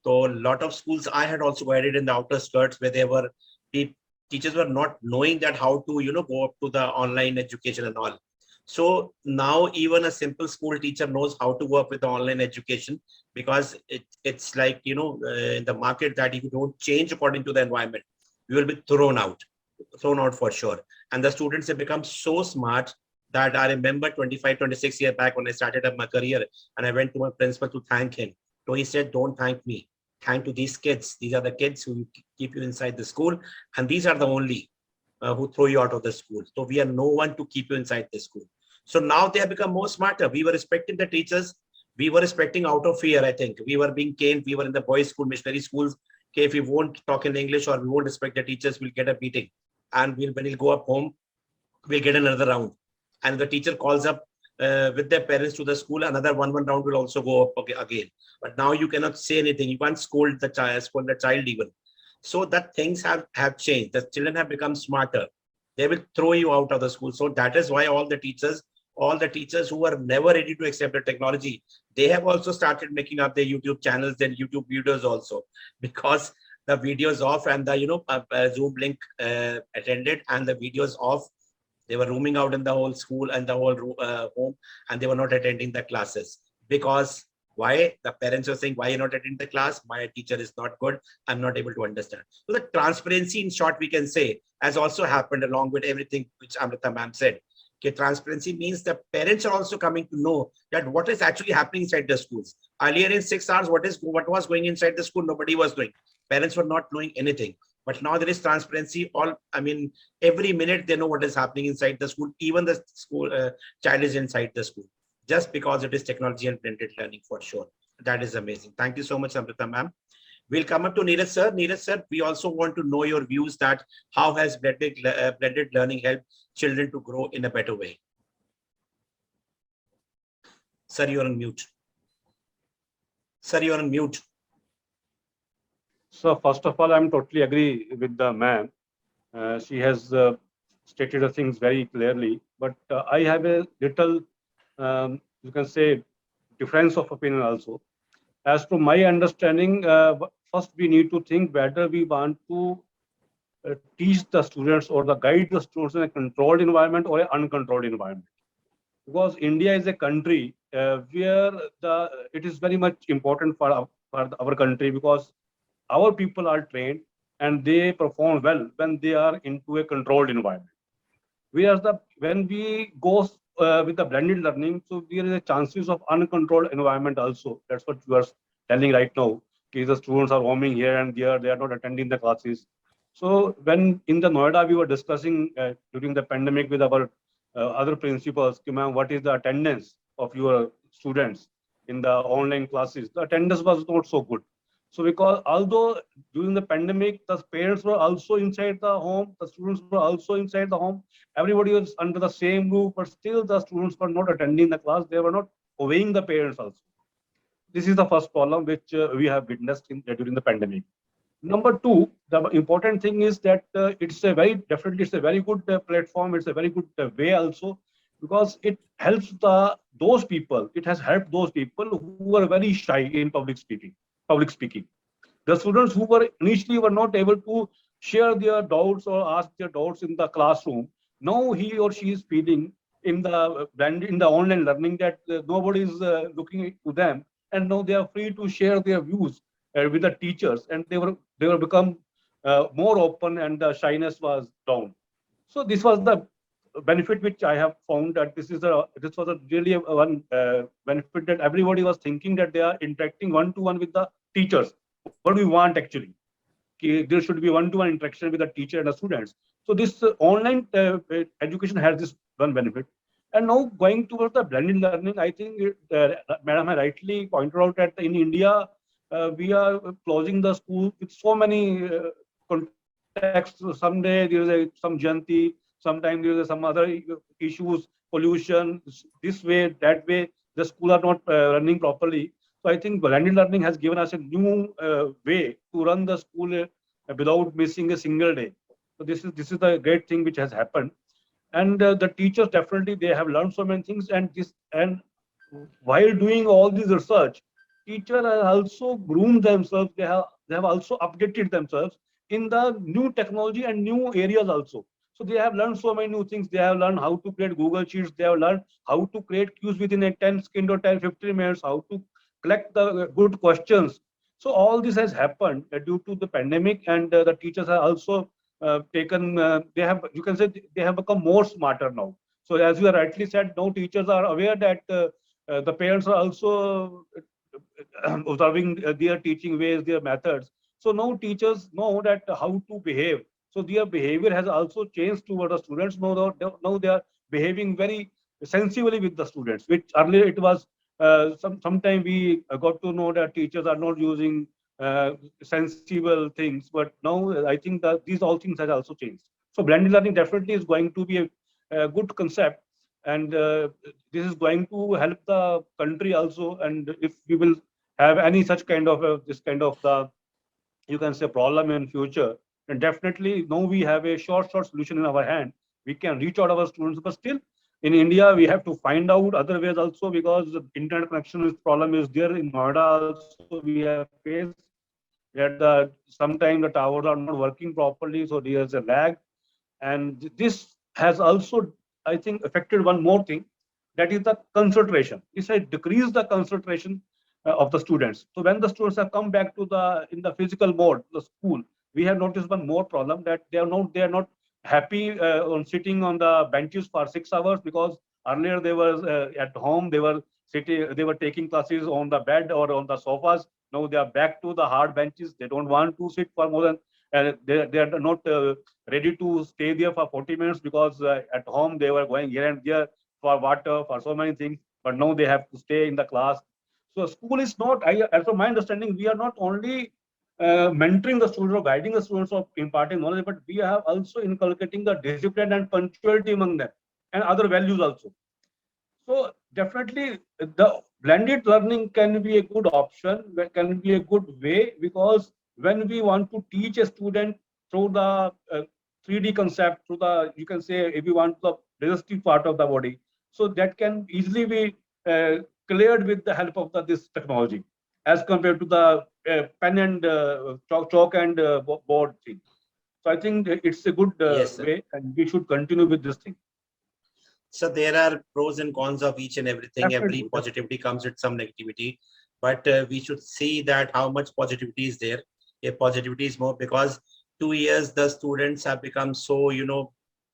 so a lot of schools I had also guided in the outer skirts where they were, the teachers were not knowing that how to, go up to the online education and all. So now even a simple school teacher knows how to work with the online education, because it's like, in the market, that if you don't change according to the environment, you will be thrown out for sure. And the students have become so smart that I remember 25, 26 years back when I started up my career, and I went to my principal to thank him. So he said, don't thank me. Thank to these kids. These are the kids who keep you inside the school. And these are the only who throw you out of the school. So we are no one to keep you inside the school. So now they have become more smarter. We were respecting the teachers. We were respecting out of fear, I think. We were being caned. We were in the boys' school, missionary schools. Okay, if we won't talk in English or we won't respect the teachers, we'll get a beating. And when we'll go up home, we'll get another round. And the teacher calls up with their parents to the school, another one round will also go up again. But now you cannot say anything. You can't scold the child even. So that things have changed. The children have become smarter. They will throw you out of the school. So that is why all the teachers who were never ready to accept the technology, they have also started making up their YouTube channels and YouTube videos also, because the videos off and the Zoom link attended and the videos off. They were roaming out in the whole school and the whole home, and they were not attending the classes. Because why? The parents were saying, why you're not attending the class? My teacher is not good. I'm not able to understand. So the transparency, in short, we can say, has also happened along with everything which Amrita ma'am said. Okay, transparency means the parents are also coming to know that what is actually happening inside the schools. Earlier in 6 hours, what was going inside the school, nobody was doing. Parents were not knowing anything. But now there is transparency. Every minute they know what is happening inside the school. Even the school child is inside the school, just because it is technology and blended learning for sure. That is amazing. Thank you so much, Amrita ma'am. We'll come up to Neeraj sir. Neeraj sir, we also want to know your views that how has blended learning helped children to grow in a better way? Sir, you're on mute. Sir, you're on mute. So first of all, I'm totally agree with the ma'am. She has stated the things very clearly, but I have a little, you can say, difference of opinion also. As to my understanding, first we need to think whether we want to teach the students or the guide the students in a controlled environment or an uncontrolled environment. Because India is a country where it is very much important for our country, because our people are trained and they perform well when they are into a controlled environment. Whereas when we go with the blended learning, so there is a chances of uncontrolled environment also. That's what you are telling right now. Okay, the students are roaming here and there, they are not attending the classes. So when in the Noida we were discussing during the pandemic with our other principals, ma'am, what is the attendance of your students in the online classes? The attendance was not so good. So because although during the pandemic, the parents were also inside the home, the students were also inside the home, everybody was under the same roof, but still the students were not attending the class. They were not obeying the parents also. This is the first problem which we have witnessed during the pandemic. Number two, the important thing is that it's a very good platform. It's a very good way also, because it helps those people. It has helped those people who were very shy in public speaking. The students who were initially were not able to share their doubts or ask their doubts in the classroom. Now he or she is feeling in the online learning that nobody is looking to them, and now they are free to share their views with the teachers, and they were become more open, and the shyness was down. So this was the benefit which I have found, that this was a really one benefit, that everybody was thinking that they are interacting one-to-one with the teachers. What do we want actually? There should be one-to-one interaction with the teacher and the students. So this online education has this one benefit. And now going towards the blended learning, I think Madam rightly pointed out that in India, we are closing the school with so many contexts. Someday there is some Jayanti, Sometimes there is some other issues, pollution, this way, that way, the school are not running properly. So I think blended learning has given us a new way to run the school without missing a single day. So this is the great thing which has happened. And the teachers definitely, they have learned so many things, and while doing all this research, teachers have also groomed themselves. They have also updated themselves in the new technology and new areas also. So they have learned so many new things. They have learned how to create Google Sheets. They have learned how to create queues within a 10 second or 10 15 minutes, how to collect the good questions. So all this has happened due to the pandemic, and the teachers have also taken. They have, you can say, they have become more smarter now. So as you rightly said, now teachers are aware that the parents are also observing their teaching ways, their methods. So now teachers know that how to behave. So their behavior has also changed toward the students. Now they are behaving very sensibly with the students, which earlier it was sometime we got to know that teachers are not using sensible things, but now I think that these all things has also changed. So blended learning definitely is going to be a good concept, and this is going to help the country also. And if we will have any such kind of this kind of the, you can say, problem in future, then definitely now we have a short solution in our hand. We can reach out our students, but still in India we have to find out other ways also, because the internet connection is problem is there in Noida also. We have faced that sometimes the towers are not working properly, so there's a lag. And this has also, I think, affected one more thing, that is the concentration. This has decreased the concentration of the students. So when the students have come back to the in the physical mode, the school, we have noticed one more problem, that they are not happy on sitting on the benches for 6 hours, because earlier they were at home, they were taking classes on the bed or on the sofas. Now they are back to the hard benches. They don't want to sit for more than they are not ready to stay there for 40 minutes, because at home they were going here and there for water, for so many things, but now they have to stay in the class. So school is not, as per my understanding, we are not only mentoring the students or guiding the students or imparting knowledge, but we have also inculcating the discipline and punctuality among them, and other values also. So definitely the blended learning can be a good option, can be a good way, because when we want to teach a student through the 3D concept, through the, you can say, if we want the digestive part of the body, so that can easily be cleared with the help of this technology, as compared to the pen and chalk and board thing. So I think it's a good Yes, sir. way, and we should continue with this thing. So there are pros and cons of each and everything. Every Definitely. positivity comes with some negativity, but we should see that how much positivity is there. If positivity is more, because 2 years the students have become so,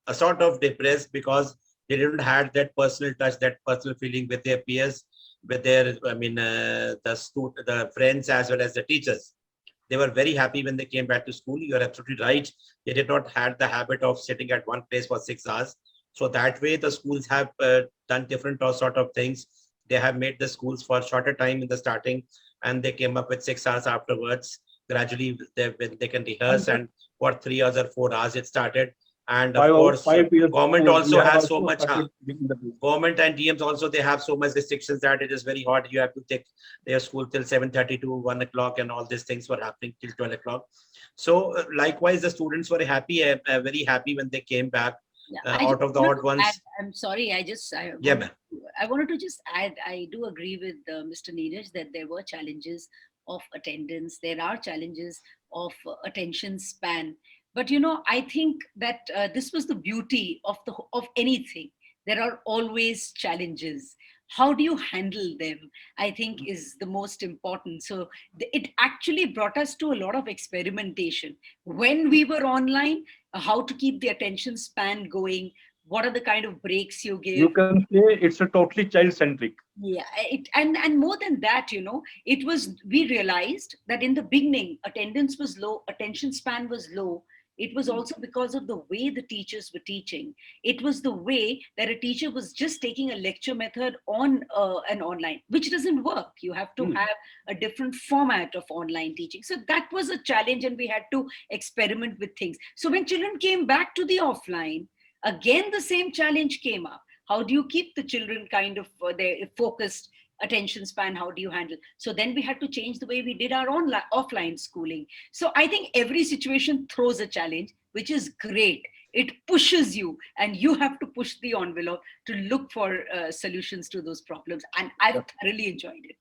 a sort of depressed, because they didn't had that personal touch, that personal feeling with their peers, with their, the friends as well as the teachers. They were very happy when they came back to school. You are absolutely right. They did not had the habit of sitting at one place for 6 hours. So that way, the schools have done different sort of things. They have made the schools for shorter time in the starting, and they came up with 6 hours afterwards. Gradually, they can rehearse, and for 3 hours or 4 hours it started. And of course, 5 years government ago, we also have has so also much. started giving the books. Government and DMs also, they have so much restrictions that it is very hard. You have to take their school till 7:30 to 1 o'clock, and all these things were happening till 12 o'clock. So likewise, the students were happy, very happy when they came back. Yeah, Out of the odd ones. I'm sorry. Yeah, ma'am. I wanted to just add. I do agree with Mr. Neeraj that there were challenges of attendance. There are challenges of attention span. But I think that this was the beauty of anything. There are always challenges. How do you handle them? I think is the most important. So it actually brought us to a lot of experimentation when we were online. How to keep the attention span going, what are the kind of breaks you give. You can say it's a totally child-centric. Yeah, and more than that, it was, we realized that in the beginning attendance was low, attention span was low. It was also because of the way the teachers were teaching. It was the way that a teacher was just taking a lecture method on an online, which doesn't work. You have to have a different format of online teaching. So that was a challenge, and we had to experiment with things. So when children came back to the offline, Again, the same challenge came up. How do you keep the children kind of their focused attention span? How do you handle? So then we had to change the way we did our offline schooling. So I think every situation throws a challenge, which is great. It pushes you, and you have to push the envelope to look for solutions to those problems. And I've thoroughly enjoyed it.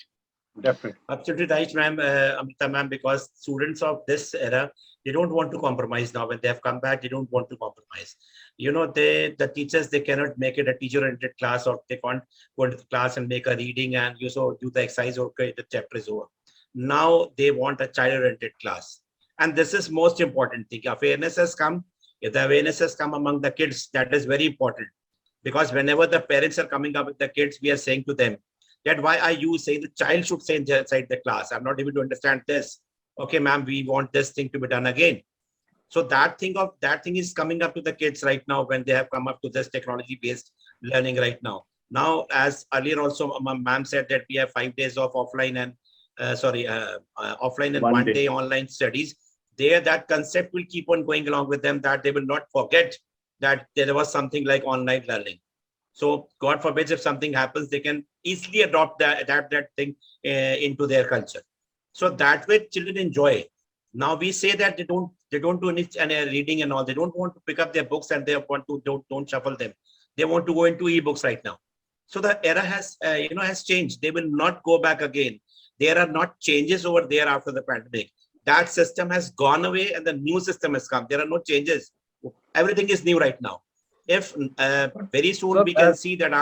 Definitely. Absolutely right, ma'am, Amrita ma'am, because students of this era, they don't want to compromise now. When they have come back, they don't want to compromise. The teachers, they cannot make it a teacher-oriented class, or they can't go into the class and make a reading and you so do the exercise, okay, the chapter is over. Now they want a child-oriented class. And this is most important thing. Awareness has come. If the awareness has come among the kids, that is very important. Because whenever the parents are coming up with the kids, we are saying to them, that why are you saying the child should stay inside the class? I'm not able to understand this. Okay, ma'am, we want this thing to be done again. So that thing is coming up to the kids right now when they have come up to this technology-based learning right now. Now, as earlier also, ma'am said that we have 5 days of offline and offline and 1 day online studies. That concept will keep on going along with them, that they will not forget that there was something like online learning. So God forbid if something happens, they can easily adapt that thing into their culture. So that way children enjoy. Now we say that they don't do any reading and all. They don't want to pick up their books and they want to don't shuffle them. They want to go into ebooks right now. So the era has changed. They will not go back again. There are not changes over there after the pandemic. That system has gone away and the new system has come. There are no changes. Everything is new right now. If very soon we can see that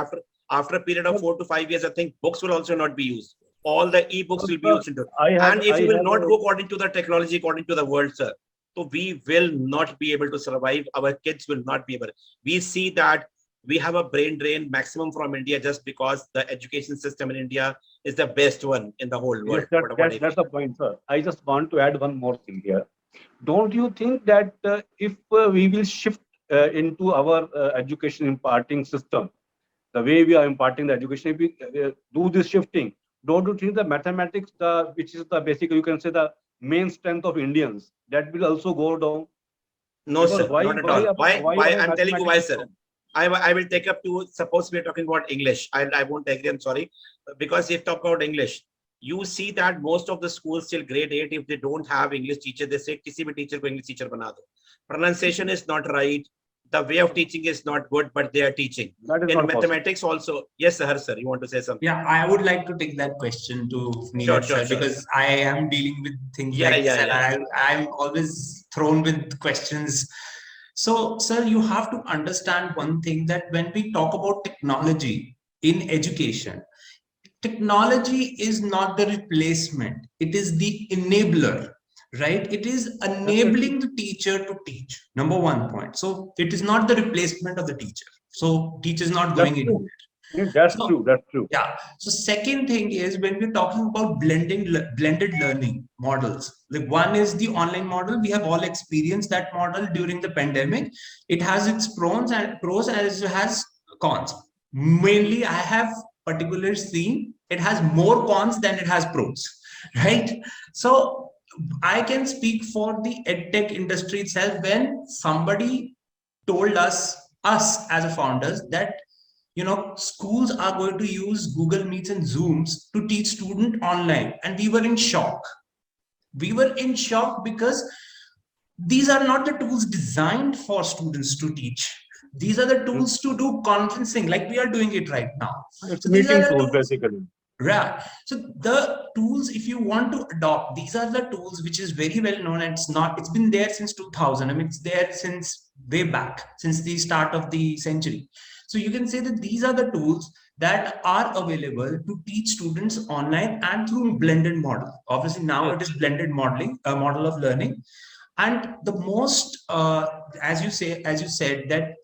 after a period of 4 to 5 years, I think books will also not be used. All the ebooks will be used into. And if we will not go according to the technology, according to the world, sir, so we will not be able to survive. Our kids will not be able. We see that we have a brain drain maximum from India just because the education system in India is the best one in the whole world. Yes, that's the point, sir. I just want to add one more thing here. Don't you think that if we will shift into our education imparting system, the way we are imparting the education, if we do this shifting, don't you think the mathematics, which is the basic, you can say the main strength of Indians, that will also go down? No, because sir, not at all. Why I'm telling you why, sir. I will take up to, suppose we are talking about English. I won't agree, I'm sorry. Because if talk about English, you see that most of the schools till grade 8, if they don't have English teacher, they say, kisi bhi teacher ko English teacher bana do. Pronunciation is not right. The way of teaching is not good, but they are teaching. In mathematics also. Yes, sir, you want to say something? Yeah, I would like to take that question to Neeraj, sir, because I am dealing with things like this, and I'm always thrown with questions. So, sir, you have to understand one thing, that when we talk about technology in education, technology is not the replacement. It is the enabler. Right? It is enabling the teacher to teach. Number one point. So it is not the replacement of the teacher. So teacher is not going into it. That's true. That's true. Yeah. So second thing is, when we're talking about blended learning models, like one is the online model. We have all experienced that model during the pandemic. It has its pros as it has cons. Mainly, I have particularly seen it has more cons than it has pros. Right? So I can speak for the edtech industry itself. When somebody told us as a founders, that schools are going to use Google Meets and Zooms to teach student online, and we were in shock. We were in shock because these are not the tools designed for students to teach. These are the tools to do conferencing, like we are doing it right now. It's meeting tools, basically. Right. So the tools, if you want to adopt, these are the tools which is very well known, and it's been there since 2000. I mean, it's there since way back, since the start of the century. So you can say that these are the tools that are available to teach students online and through blended model. Obviously now it is blended modeling, a model of learning. And the most, as you said that,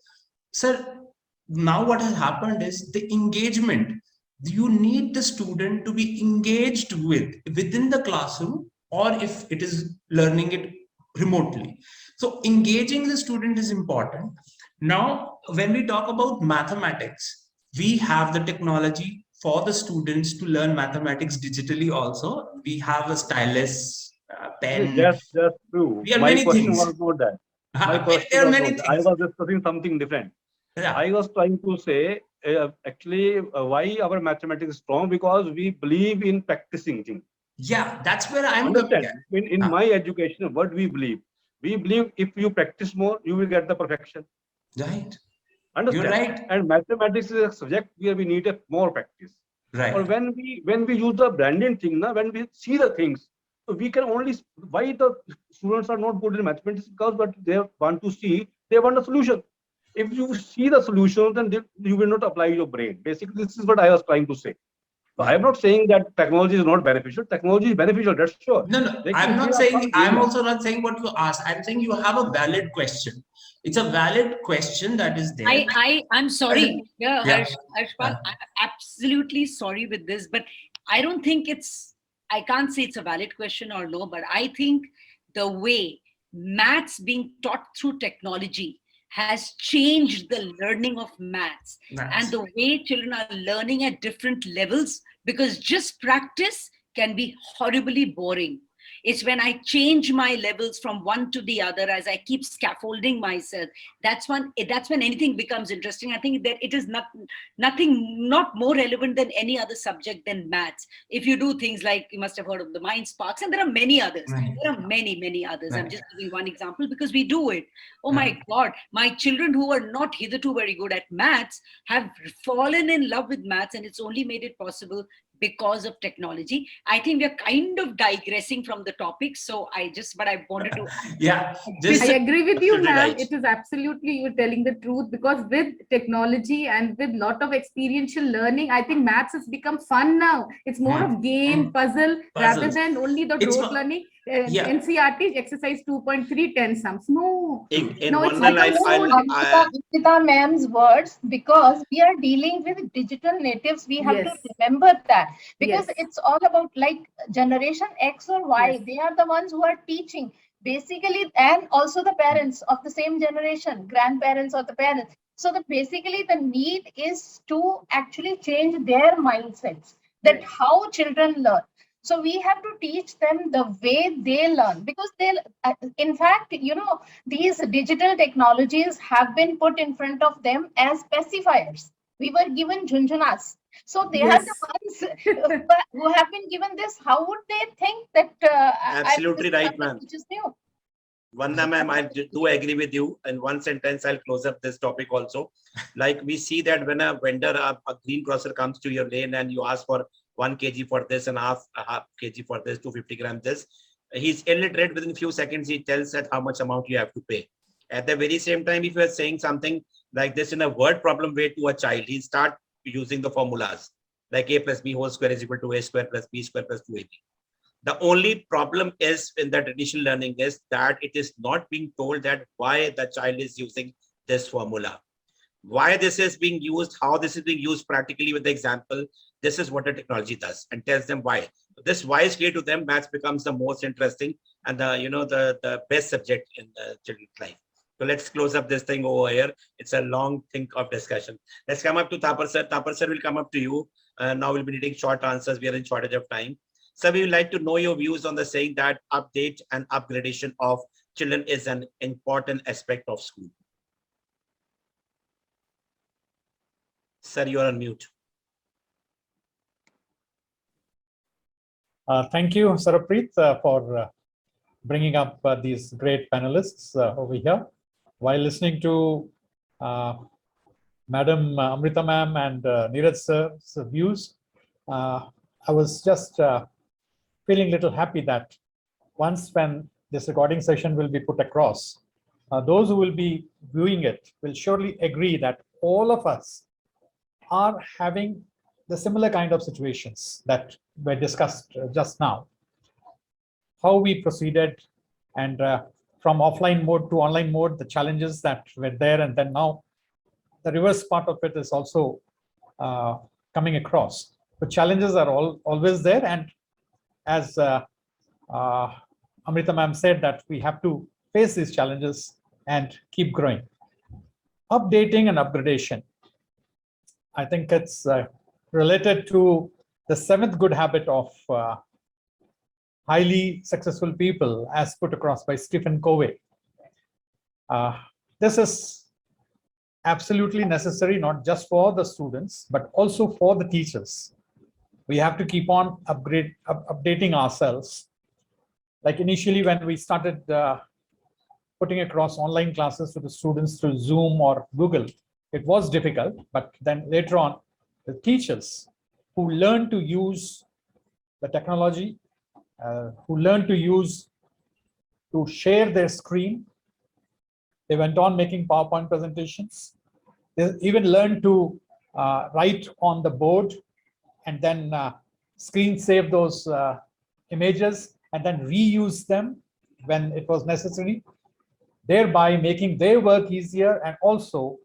sir, now what has happened is the engagement. You need the student to be engaged within the classroom, or if it is learning it remotely. So engaging the student is important. Now, when we talk about mathematics, we have the technology for the students to learn mathematics digitally also. We have a stylus, pen. That's true. We have many things. Was not that. My question was not that. I was discussing something different. Yeah. I was trying to say, actually, why our mathematics is strong, because we believe in practicing things. Yeah, that's where I'm coming Understand? at. In my education, what we believe if you practice more, you will get the perfection. Right. Understand? You're right. And mathematics is a subject where we need a more practice. Right. Or when we use the branding thing, when we see the things, so we can only, why the students are not good in mathematics, because what they want to see, they want a solution. If you see the solution, then you will not apply your brain. Basically, this is what I was trying to say. So I am not saying that technology is not beneficial. Technology is beneficial, that's sure. No, There I'm not are saying, some I'm areas. also not saying what you asked. I'm saying you have a valid question. It's a valid question that is there. I'm sorry. Yeah, Yeah. Harshpal, I'm absolutely sorry with this, but I don't think I can't say it's a valid question or no, but I think the way maths being taught through technology has changed the learning of maths and the way children are learning at different levels, because just practice can be horribly boring. It's when I change my levels from one to the other, as I keep scaffolding myself, that's when anything becomes interesting. I think that it is not more relevant than any other subject than maths. If you do things like, you must have heard of the mind sparks, and there are many others. There are many others. I'm just giving one example because we do it. Oh my God, my children who are not hitherto very good at maths have fallen in love with maths, and it's only made it possible because of technology. I think we're kind of digressing from the topic, so but I wanted to. Yeah, I agree with you, ma'am. right. It is absolutely, you're telling the truth, because with technology and with lot of experiential learning, I think maths has become fun now. It's more of game, puzzle, rather than only the rote learning. NCRT exercise 2.3 10 sums. No, In no, one it's line, become so. Amrita ma'am's words, because we are dealing with digital natives, we have to remember that, because it's all about like generation X or Y. They are the ones who are teaching basically, and also the parents of the same generation, grandparents or the parents. So that basically the need is to actually change their mindsets, that how children learn. So we have to teach them the way they learn, because in fact, these digital technologies have been put in front of them as pacifiers. We were given junjunas. So they are the ones who have been given this. How would they think that absolutely right, ma'am. Which is new? Vanna ma'am, I do agree with you. In one sentence, I'll close up this topic also. Like we see that when a vendor, a greengrocer comes to your lane and you ask for 1 kg for this and half kg for this, 250 grams this, he's illiterate. Within few seconds, he tells that how much amount you have to pay. At the very same time, if you are saying something like this in a word problem way to a child, he'll start using the formulas like a plus b whole square is equal to a square plus b square plus 2ab. The only problem is in the traditional learning is that it is not being told that why the child is using this formula, why this is being used, how this is being used practically with the example. This is what the technology does and tells them why. This why is clear to them, maths becomes the most interesting and the best subject in the children's life. So let's close up this thing over here. It's a long thing of discussion. Let's come up to Thapar sir. Thapar sir will come up to you. Now we'll be needing short answers. We are in shortage of time. So we would like to know your views on the saying that update and upgradation of children is an important aspect of school. Sir, you are on mute. Thank you, Sarapreet, for bringing up these great panelists over here. While listening to Madam Amrita ma'am and Neeraj sir's views, I was just feeling a little happy that once when this recording session will be put across, those who will be viewing it will surely agree that all of us are having the similar kind of situations that were discussed just now. How we proceeded and from offline mode to online mode, the challenges that were there, and then now the reverse part of it is also coming across. The challenges are always there, and as Amrita ma'am said, that we have to face these challenges and keep growing. Updating and upgradation. I think it's related to the 7th good habit of highly successful people as put across by Stephen Covey. This is absolutely necessary, not just for the students, but also for the teachers. We have to keep on updating ourselves. Like initially when we started putting across online classes to the students through Zoom or Google, it was difficult, but then later on, the teachers who learn to use the technology, who learn to share their screen, they went on making PowerPoint presentations. They even learned to write on the board and then screen save those images and then reuse them when it was necessary, thereby making their work easier and also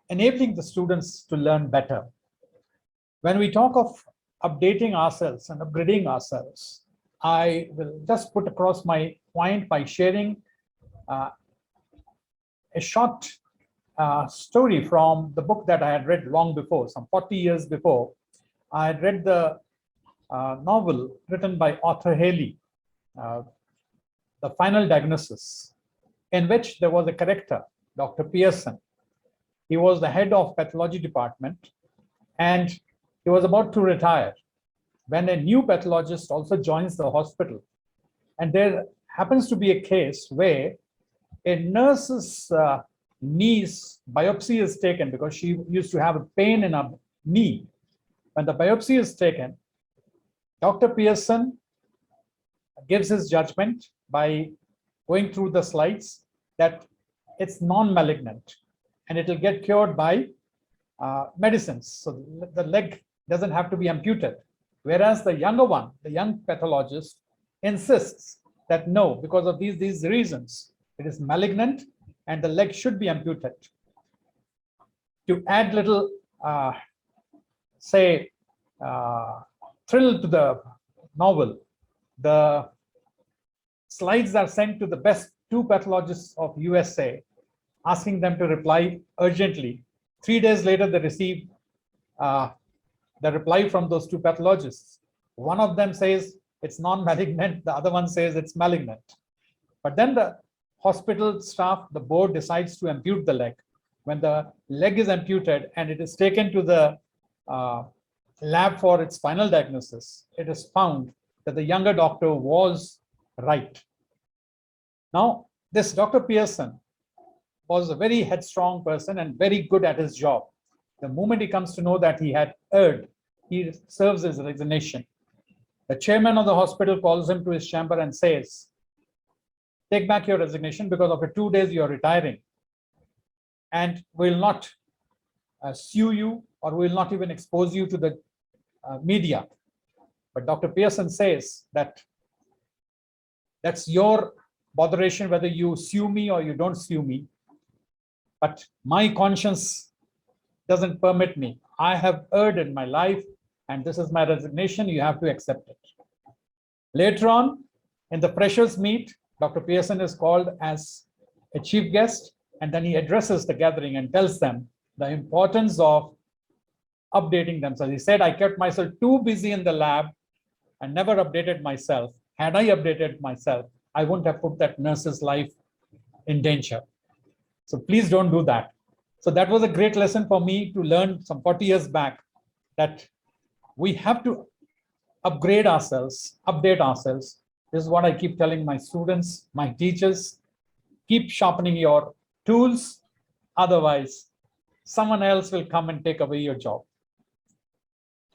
enabling the students to learn better. When we talk of updating ourselves and upgrading ourselves, I will just put across my point by sharing a short story from the book that I had read long before, some 40 years before. I had read the novel written by Arthur Haley, The Final Diagnosis, in which there was a character, Dr. Pearson. He was the head of pathology department and he was about to retire when a new pathologist also joins the hospital. And there happens to be a case where a nurse's knee's biopsy is taken because she used to have a pain in her knee. When the biopsy is taken, Dr. Pearson gives his judgment by going through the slides that it's non-malignant and it will get cured by medicines. So the leg doesn't have to be amputated. Whereas the younger one, the young pathologist, insists that no, because of these reasons, it is malignant and the leg should be amputated. To add little, thrill to the novel, the slides are sent to the best 2 pathologists of USA, asking them to reply urgently. 3 days later, they received the reply from those 2 pathologists. One of them says it's non-malignant, the other one says it's malignant. But then the hospital staff, the board decides to ampute the leg. When the leg is amputated and it is taken to the lab for its final diagnosis, it is found that the younger doctor was right. Now, this Dr. Pearson was a very headstrong person and very good at his job. The moment he comes to know that he had erred, he serves his resignation. The chairman of the hospital calls him to his chamber and says, take back your resignation because after 2 days you're retiring and will not sue you or will not even expose you to the media. But Dr. Pearson says that that's your botheration whether you sue me or you don't sue me. But my conscience doesn't permit me. I have erred in my life and this is my resignation. You have to accept it. Later on, in the freshers' meet, Dr. Pearson is called as a chief guest and then he addresses the gathering and tells them the importance of updating themselves. He said, I kept myself too busy in the lab and never updated myself. Had I updated myself, I wouldn't have put that nurse's life in danger. So please don't do that. So that was a great lesson for me to learn some 40 years back that we have to upgrade ourselves, update ourselves. This is what I keep telling my students, my teachers, keep sharpening your tools. Otherwise, someone else will come and take away your job.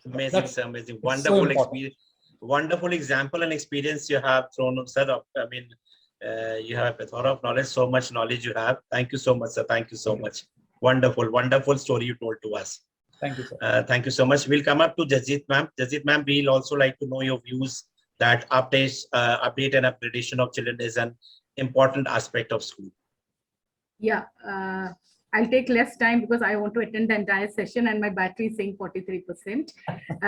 Amazing, sir, amazing. Wonderful experience. Wonderful example and experience you have thrown, sir. I mean, you have a plethora of knowledge, so much knowledge you have. Thank you so much, sir. Thank you so much. Wonderful, wonderful story you told to us. Thank you, sir. Thank you so much. We'll come up to Jasjeet ma'am. Jasjeet ma'am, we'll also like to know your views that update and upgradation of children is an important aspect of school. Yeah, I'll take less time because I want to attend the entire session and my battery is saying 43%.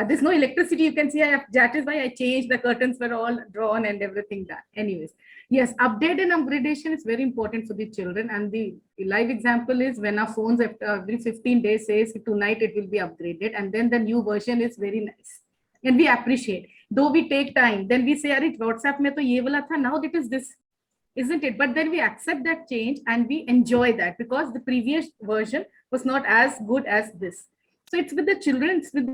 There's no electricity. You can see that is why I changed. The curtains were all drawn and everything done. Anyways, yes, update and upgradation is very important for the children. And the live example is when our phones after every 15 days says tonight it will be upgraded. And then the new version is very nice. And we appreciate. Though we take time, then we say, WhatsApp mein to ye wala tha, now it is this. isn't it? But then we accept that change and we enjoy that because the previous version was not as good as this. So it's with the children, it's with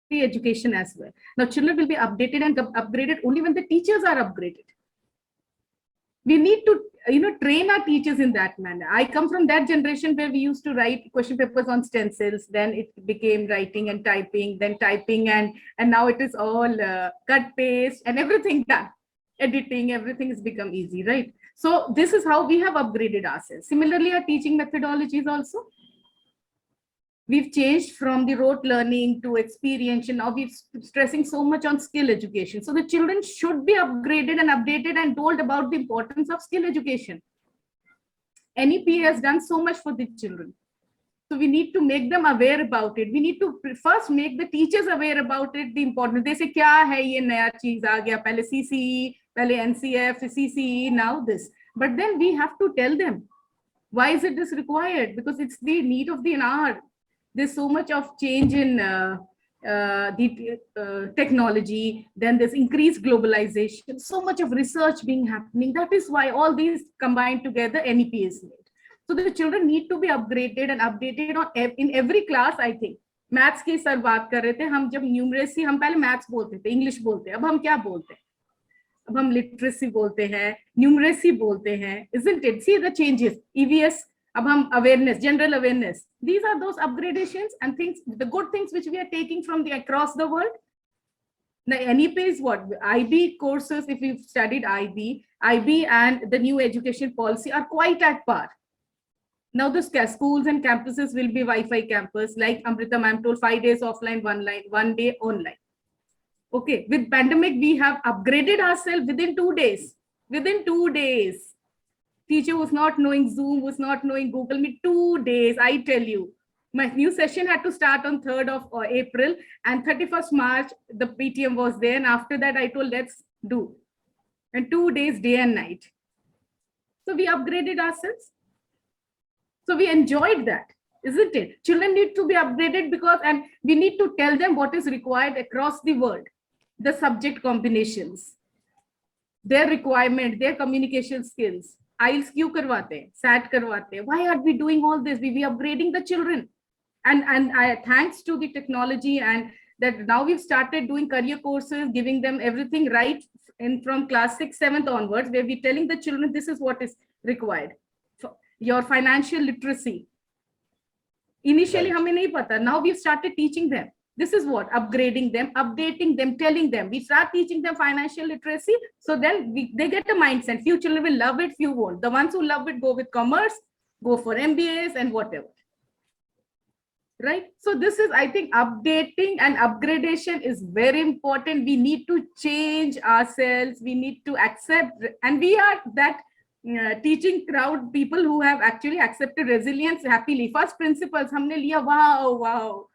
the education as well. Now children will be updated and upgraded only when the teachers are upgraded. We need to train our teachers in that manner. I come from that generation where we used to write question papers on stencils, then it became writing and typing, then typing, and now it is all cut, paste, and everything done. Editing, everything has become easy, right? So this is how we have upgraded ourselves. Similarly, our teaching methodologies also, we've changed from the rote learning to experiential. Now we're stressing so much on skill education. So the children should be upgraded and updated and told about the importance of skill education. NEP has done so much for the children. So we need to make them aware about it. We need to first make the teachers aware about it, the importance. They say, kya hai ye naya cheez aa gaya, pehle CCE, pehle NCF, CCE, now this. But then we have to tell them, why is it this required? Because it's the need of the hour. There's so much of change in the technology, then there's increased globalization, so much of research being happening. That is why all these combined together, NEP is made. So the children need to be upgraded and updated on in every class, I think. Maths की sir बात कर रहे थे, हम जब numeracy, हम पहले maths बोलते थे, इंग्लिश बोलते, अब हम क्या बोलते हैं? अब हम लिटरेसी बोलते हैं, न्यूमरेसी बोलते हैं, isn't it? See the changes. EVS, अब हम awareness, general awareness. These are those upgradations and things, the good things which we are taking from the across the world. The NEP is what? IB courses, if you've studied IB and the new education policy are quite at par. Now the schools and campuses will be Wi-Fi campus, like Amrita ma'am told, 5 days offline, 1 day online. Okay, with pandemic, we have upgraded ourselves within 2 days. Within 2 days. Teacher was not knowing Zoom, was not knowing Google Meet. 2 days, I tell you. My new session had to start on 3rd of April and 31st March, the PTM was there. And after that, I told, let's do. And 2 days, day and night. So we upgraded ourselves. So we enjoyed that, isn't it? Children need to be upgraded because, and we need to tell them what is required across the world, the subject combinations, their requirement, their communication skills. IELTS क्यों करवाते हैं, SAT करवाते हैं? Why are we doing all this? We upgrading the children, and I thanks to the technology and that now we've started doing career courses, giving them everything right in from class 6, 7th onwards, where we're telling the children this is what is required. Your financial literacy. Initially, हमें नहीं पता. Now we've started teaching them. This is what, upgrading them, updating them, telling them. We start teaching them financial literacy. So then they get a mindset. Few children will love it, few won't. The ones who love it go with commerce, go for MBAs and whatever. Right? So this is, I think, updating and upgradation is very important. We need to change ourselves. We need to accept, and we are that teaching crowd, people who have actually accepted resilience happily. First principles, humne liya, wow.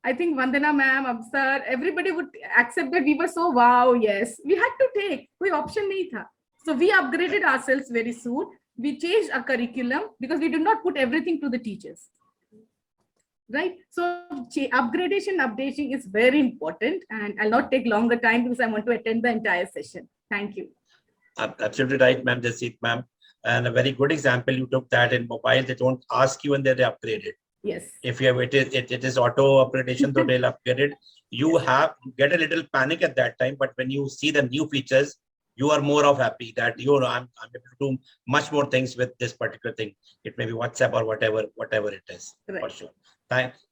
I think Vandana ma'am, sir, everybody would accept that we were so wow, yes. We had to take, koi option nahi tha. So we upgraded ourselves very soon. We changed our curriculum because we did not put everything to the teachers. Right? So upgradation, updating is very important, and I'll not take longer time because I want to attend the entire session. Thank you. Absolutely right, ma'am, Jasit ma'am. And a very good example, you took that in mobile, they don't ask you when they're upgraded. Yes. If you have it is auto upgradation, so they'll upgrade it. You get a little panic at that time, but when you see the new features, you are more of happy that I'm able to do much more things with this particular thing. It may be WhatsApp or whatever it is, right. For sure.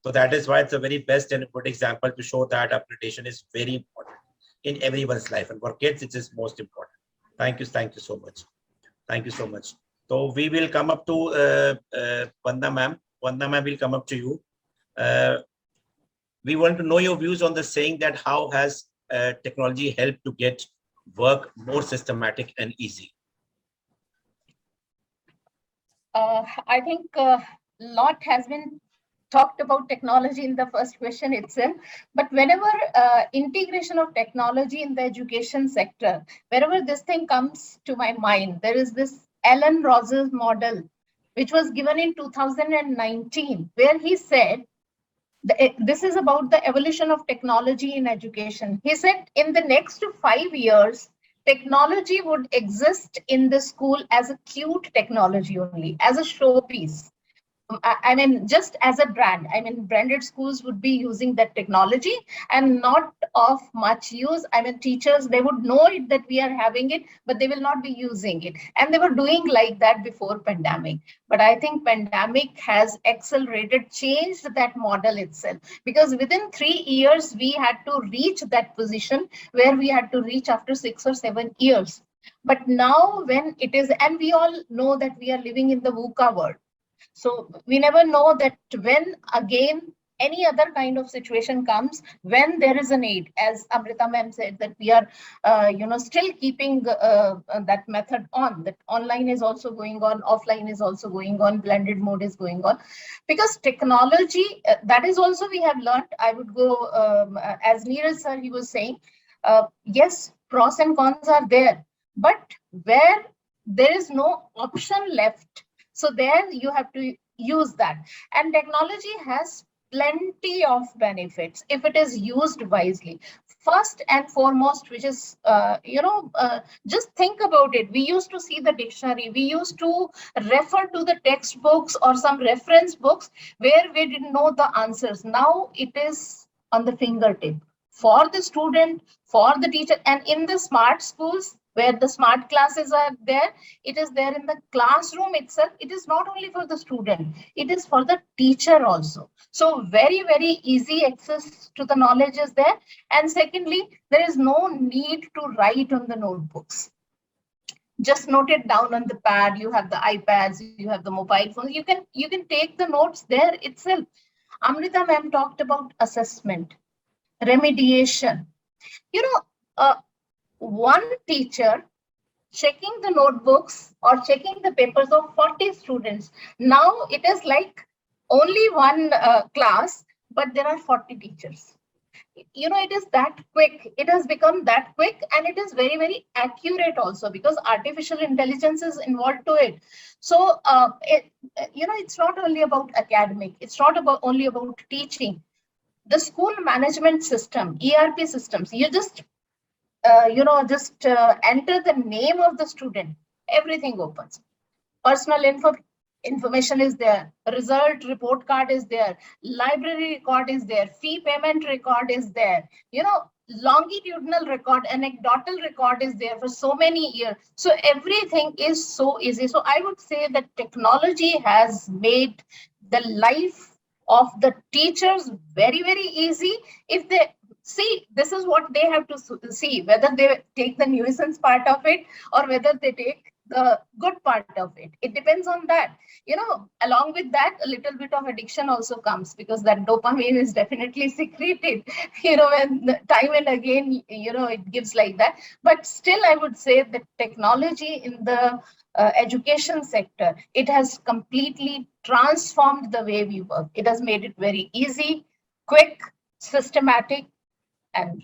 So that is why it's a very best and good example to show that upgradation is very important in everyone's life, and for kids it is most important. Thank you so much. Thank you so much. So we will come up to Vandana ma'am. Vandana ma'am will come up to you. We want to know your views on the saying that how has technology helped to get work more systematic and easy? I think a lot has been talked about technology in the first question itself, but whenever integration of technology in the education sector, wherever this thing comes to my mind, there is this Alan Rosser's model, which was given in 2019, where he said, this is about the evolution of technology in education. He said in the next 5 years, technology would exist in the school as a cute technology only, as a showpiece. I mean, just as a brand. I mean, branded schools would be using that technology and not of much use. I mean, teachers, they would know it that we are having it, but they will not be using it. And they were doing like that before pandemic. But I think pandemic has accelerated, changed that model itself. Because within 3 years, we had to reach that position where we had to reach after 6 or 7 years. But now when it is, and we all know that we are living in the VUCA world. So we never know that when again any other kind of situation comes, when there is a need, as Amrita ma'am said, that we are, still keeping that method on, that online is also going on, offline is also going on, blended mode is going on, because technology, that is also we have learned. I would go, as Neeraj sir, he was saying, yes, pros and cons are there, but where there is no option left, so there you have to use that. And technology has plenty of benefits if it is used wisely. First and foremost, which is, just think about it. We used to see the dictionary. We used to refer to the textbooks or some reference books where we didn't know the answers. Now it is on the fingertip for the student, for the teacher. And in the smart schools, where the smart classes are there, it is there in the classroom itself. It is not only for the student, it is for the teacher also. So very, very easy access to the knowledge is there. And secondly, there is no need to write on the notebooks. Just note it down on the pad. You have the iPads, you have the mobile phones. You can take the notes there itself. Amrita ma'am talked about assessment, remediation. One teacher checking the notebooks or checking the papers of 40 students. Now it is like only one class, but there are 40 teachers. It is that quick. It has become that quick, and it is very, very accurate also, because artificial intelligence is involved to it. So, it's not only about academic. It's not only about teaching. The school management system, ERP systems, you just enter the name of the student, everything opens. Personal information is there, result report card is there, library record is there, fee payment record is there, longitudinal record, anecdotal record is there for so many years. So everything is so easy. So I would say that technology has made the life of the teachers very, very easy. If they see, this is what they have to see, whether they take the nuisance part of it or whether they take the good part of it. It depends on that. Along with that, a little bit of addiction also comes, because that dopamine is definitely secreted, and time and again, it gives like that. But still, I would say that technology in the education sector, it has completely transformed the way we work. It has made it very easy, quick, systematic, and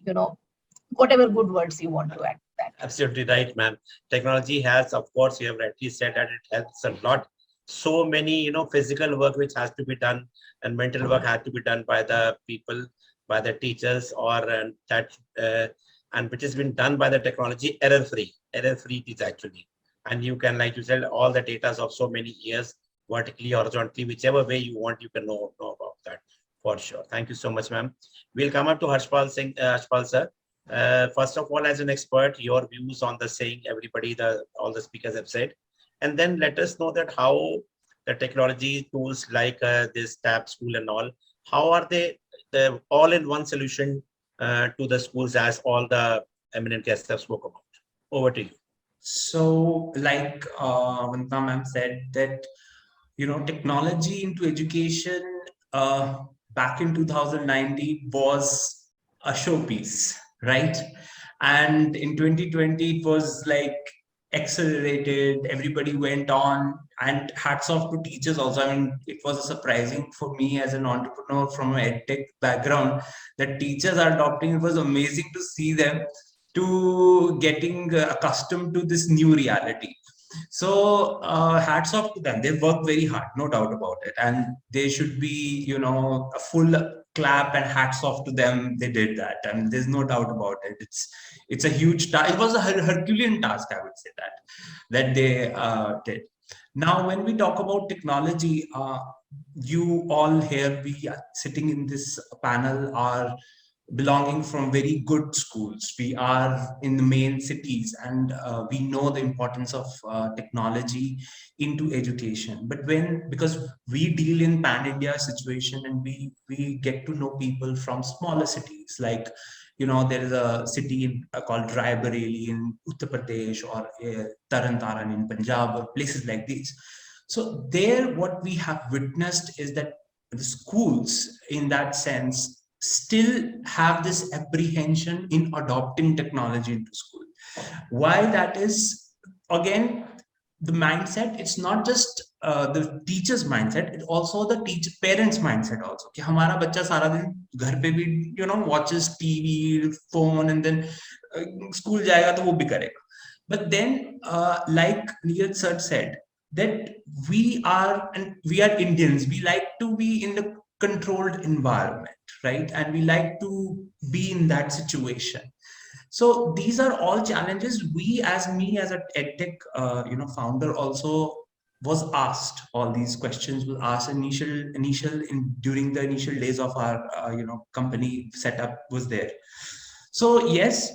whatever good words you want to add to that. Absolutely right, ma'am. Technology has, of course, you have rightly said that it helps a lot. So many, physical work which has to be done and mental work has to be done by the people, by the teachers, or and which has been done by the technology error-free. Error-free it is actually. And you can, like you said, all the data of so many years, vertically, horizontally, whichever way you want, you can know about that for sure. Thank you so much, ma'am. We'll come up to Harshpal Singh, Harshpal sir. First of all, as an expert, your views on the saying all the speakers have said, and then let us know that how the technology tools like this Tab School and all, how are they the all-in-one solution to the schools, as all the eminent guests have spoke about. Over to you. So, like Vanita ma'am said, that technology into education back in 2019 was a showpiece, right? And in 2020 it was like accelerated. Everybody went on, and hats off to teachers also. I mean, it was surprising for me as an entrepreneur from an edtech background that teachers are adopting. It was amazing to see them to getting accustomed to this new reality. So hats off to them. They work very hard, no doubt about it, and they should be a full clap and hats off to them. They did that, and there's no doubt about it. It's a huge task. It was a Herculean task, I would say, that they did. Now, when we talk about technology, you all here, we are sitting in this panel, are belonging from very good schools. We are in the main cities, and we know the importance of technology into education. But because we deal in pan-India situation, and we get to know people from smaller cities, like, there is a city called Raebareli in Uttar Pradesh, or Taran Taran in Punjab, or places like these. So there, what we have witnessed is that the schools, in that sense, still have this apprehension in adopting technology into school. Why that is, again, the mindset, it's not just the teacher's mindset, it's also the parents' mindset also. कि हमारा बच्चा सारा दिन घर पे भी, watches TV, phone, and then school जाएगा तो वो भी करेगा. But then, like Neeraj sir said, that we are Indians, we like to be in the controlled environment, right? And we like to be in that situation. So these are all challenges. As a edtech, founder, also was asked all these questions. Was asked during the initial days of our company setup was there. So yes,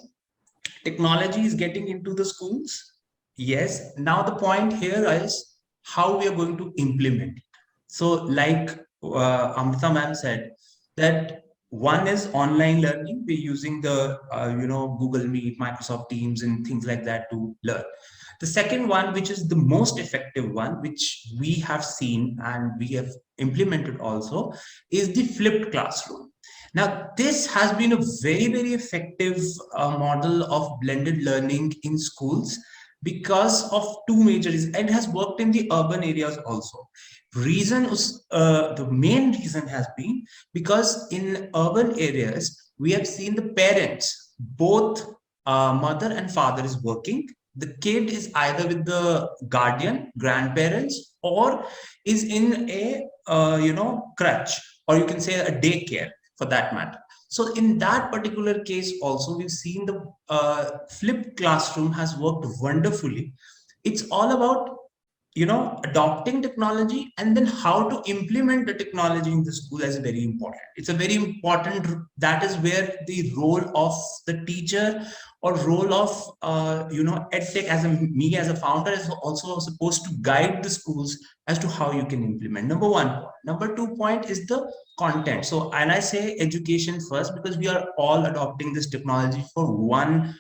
technology is getting into the schools. Yes. Now the point here is how we are going to implement it. So, like Amrita ma'am said, that one is online learning. We're using the Google Meet, Microsoft Teams, and things like that to learn. The second one, which is the most effective one, which we have seen and we have implemented also, is the flipped classroom. Now, this has been a very, very effective model of blended learning in schools because of two major reasons. And it has worked in the urban areas also. The main reason has been because in urban areas, we have seen the parents, both mother and father is working. The kid is either with the guardian, grandparents, or is in a crutch, or you can say a daycare for that matter. So in that particular case also, we've seen the flipped classroom has worked wonderfully. It's all about adopting technology, and then how to implement the technology in the school is very important. It's a very important, that is where the role of the teacher or role of EdTech me as a founder is also supposed to guide the schools as to how you can implement. Number one. Number 2 point is the content. So, and I say education first because we are all adopting this technology for one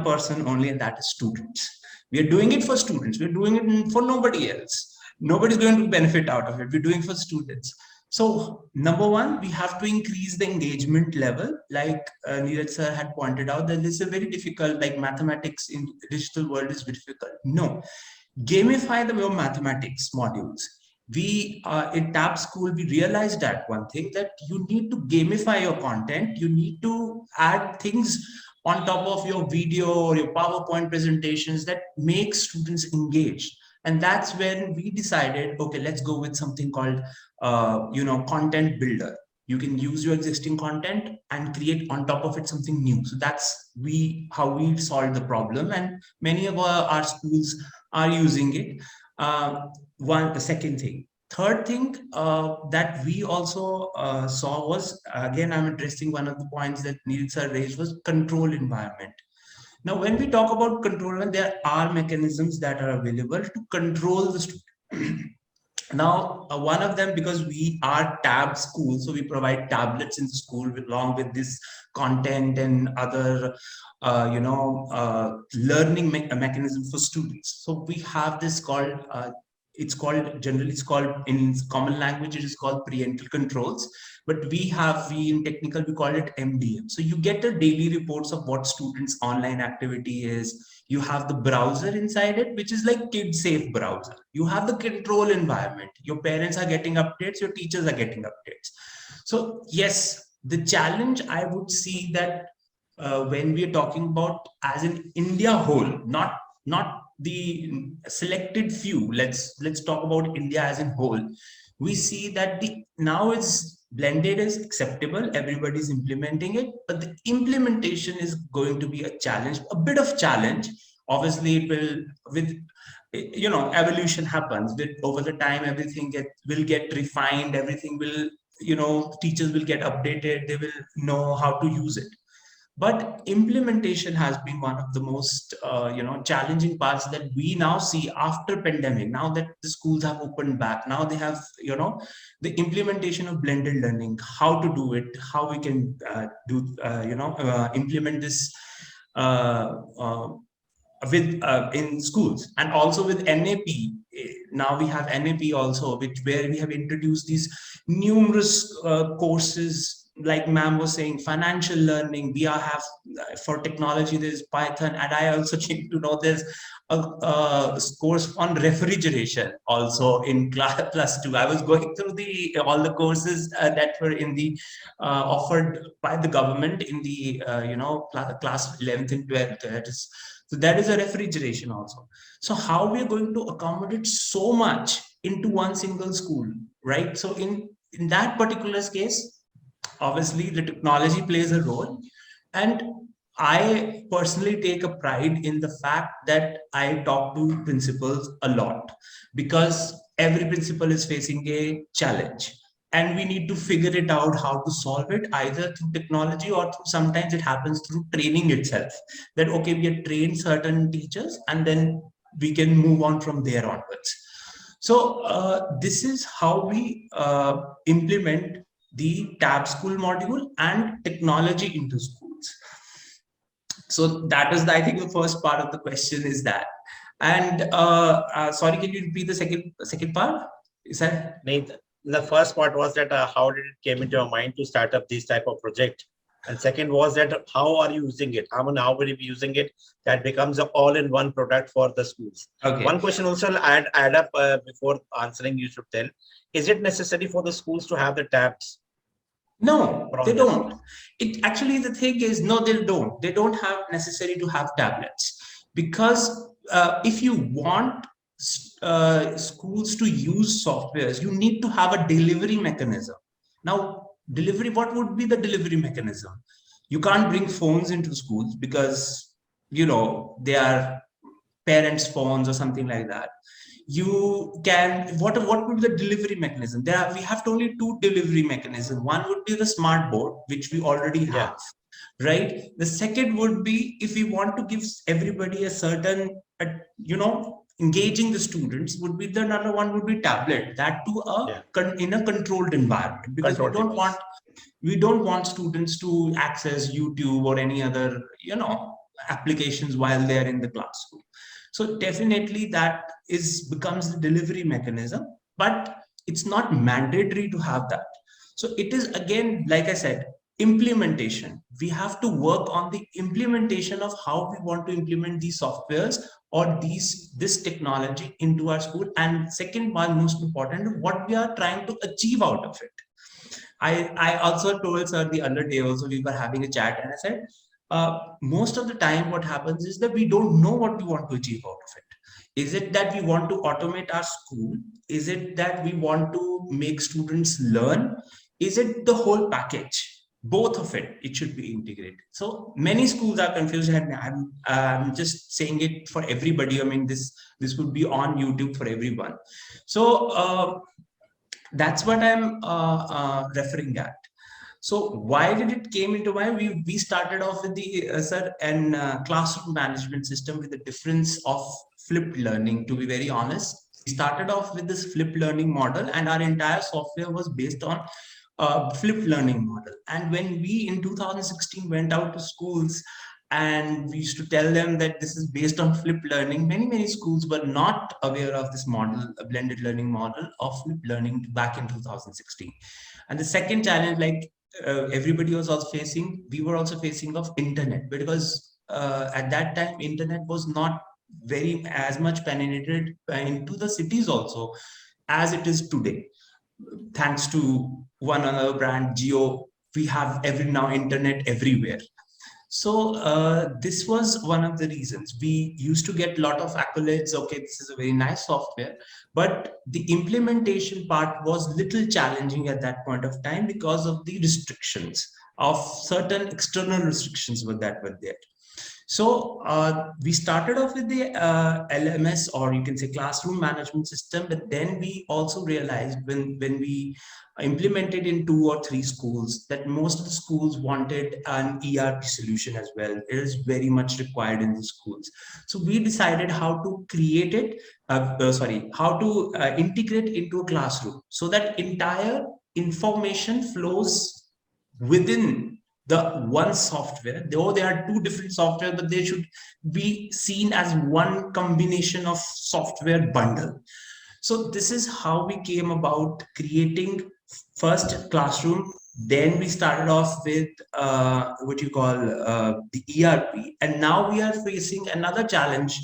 person only, and that is students. We are doing it for students. We're doing it for nobody else. Nobody's going to benefit out of it. We're doing it for students. So number one, we have to increase the engagement level. Like Neeraj sir had pointed out, that this is a very difficult, like mathematics in digital world is difficult. No, gamify the mathematics modules. We in Tab School, we realized that one thing, that you need to gamify your content. You need to add things on top of your video or your PowerPoint presentations that make students engaged. And that's when we decided, okay, let's go with something called, content builder. You can use your existing content and create on top of it something new. So that's how we solved the problem. And many of our schools are using it. The second thing. Third thing that we also saw was, again, I'm addressing one of the points that Neeraj sir raised, was control environment. Now, when we talk about control, there are mechanisms that are available to control the student. Now, one of them, because we are Tab School, so we provide tablets in the school along with this content and other, learning mechanism for students. So we have this called, generally it's called, in common language, it is called parental controls, but we in technical, we call it MDM. So you get the daily reports of what students' online activity is. You have the browser inside it, which is like kid-safe browser. You have the control environment. Your parents are getting updates, your teachers are getting updates. So yes, the challenge I would see that when we are talking about as in India whole, not the selected few, let's talk about India as in whole. We see that now it's blended is acceptable, everybody's implementing it, but the implementation is going to be a challenge, a bit of challenge. Obviously it will, with evolution happens with over the time, everything will get refined, everything will, teachers will get updated, they will know how to use it. But implementation has been one of the most challenging parts that we now see after pandemic. Now that the schools have opened back, now they have the implementation of blended learning, how to do it, how we can implement this with in schools, and also with NAP. Now we have NAP also, where we have introduced these numerous courses, like ma'am was saying, financial learning. We have for technology, there's Python, and I also came to know there's a course on refrigeration also in class +2. I was going through all the courses that were in the offered by the government in the class 11th and 12th. So that is a refrigeration also. So how we are going to accommodate so much into one single school, right? So in that particular case, obviously the technology plays a role. And I personally take a pride in the fact that I talk to principals a lot, because every principal is facing a challenge. And we need to figure it out how to solve it, either through technology or sometimes it happens through training itself. That, okay, we have trained certain teachers and then we can move on from there onwards. So this is how we implement the tab school module and technology into schools. So that is, I think, the first part of the question is that. And sorry, can you repeat the second part? Is that? Nathan, the first part was that how did it came into your mind to start up this type of project? And second was that how are you using it? How will you be using it? That becomes an all-in-one product for the schools. Okay. One question also I'll add up before answering, you should tell. Is it necessary for the schools to have the tabs? No, they don't. It actually, the thing is, no, they don't. They don't have necessary to have tablets, because if you want schools to use softwares, you need to have a delivery mechanism. Now, what would be the delivery mechanism? You can't bring phones into schools because, they are parents' phones or something like that. You can, what would be the delivery mechanism? We have only two delivery mechanisms. One would be the smart board, which we already have, right? The second would be, if we want to give everybody a certain, engaging the students, would be the another one would be tablet, that to in a controlled environment, because we don't want students to access YouTube or any other applications while they are in the classroom. So definitely that becomes the delivery mechanism, but it's not mandatory to have that. So it is, again, like I said, implementation. We have to work on the implementation of how we want to implement these softwares or this technology into our school. And second one, most important, what we are trying to achieve out of it. I also told sir the other day also, we were having a chat, and I said, most of the time what happens is that we don't know what we want to achieve out of it. Is it that we want to automate our school? Is it that we want to make students learn? Is it the whole package? Both of it should be integrated. So many schools are confused, and I'm just saying it for everybody. I mean, this would be on YouTube for everyone. So that's what I'm referring at. So why did it came into mind? We started off with the classroom management system with the difference of flipped learning. To be very honest, we started off with this flipped learning model, and our entire software was based on flipped learning model. And when we in 2016 went out to schools and we used to tell them that this is based on flipped learning, many schools were not aware of this model, a blended learning model of flipped learning back in 2016. And the second challenge, like everybody was also facing, we were also facing of internet, because at that time internet was not very as much penetrated into the cities also as it is today. Thanks to one another brand, Geo, we have now internet everywhere. So this was one of the reasons. We used to get a lot of accolades. Okay, this is a very nice software, but the implementation part was little challenging at that point of time because of the restrictions of certain external restrictions that were there. So we started off with the LMS, or you can say classroom management system, but then we also realized when we implemented in 2 or 3 schools that most of the schools wanted an ERP solution as well. It is very much required in the schools. So we decided how to create it, how to integrate into a classroom so that entire information flows within the one software. Though there are 2 different software, but they should be seen as one combination of software bundle. So this is how we came about creating first classroom. Then we started off with what you call the ERP, and now we are facing another challenge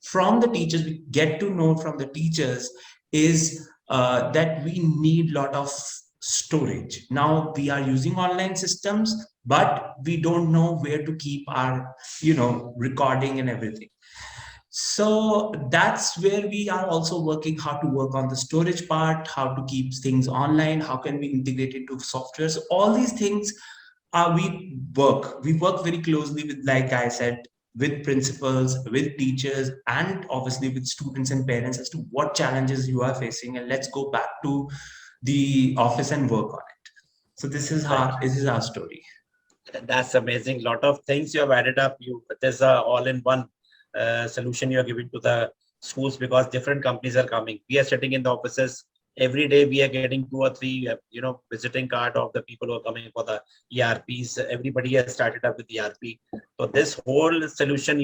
from the teachers. We get to know from the teachers is that we need lot of storage. Now we are using online systems, but we don't know where to keep our recording and everything. So that's where we are also working, how to work on the storage part, how to keep things online, how can we integrate it to software. So all these things we work very closely with, like I said, with principals, with teachers, and obviously with students and parents as to what challenges you are facing, and let's go back to the office and work on it. So this is our story. That's amazing. Lot of things you have added up. There's a all-in-one solution you are giving to the schools, because different companies are coming. We are sitting in the offices every day. We are getting 2 or 3, visiting card of the people who are coming for the ERPs. Everybody has started up with ERP. So this whole solution,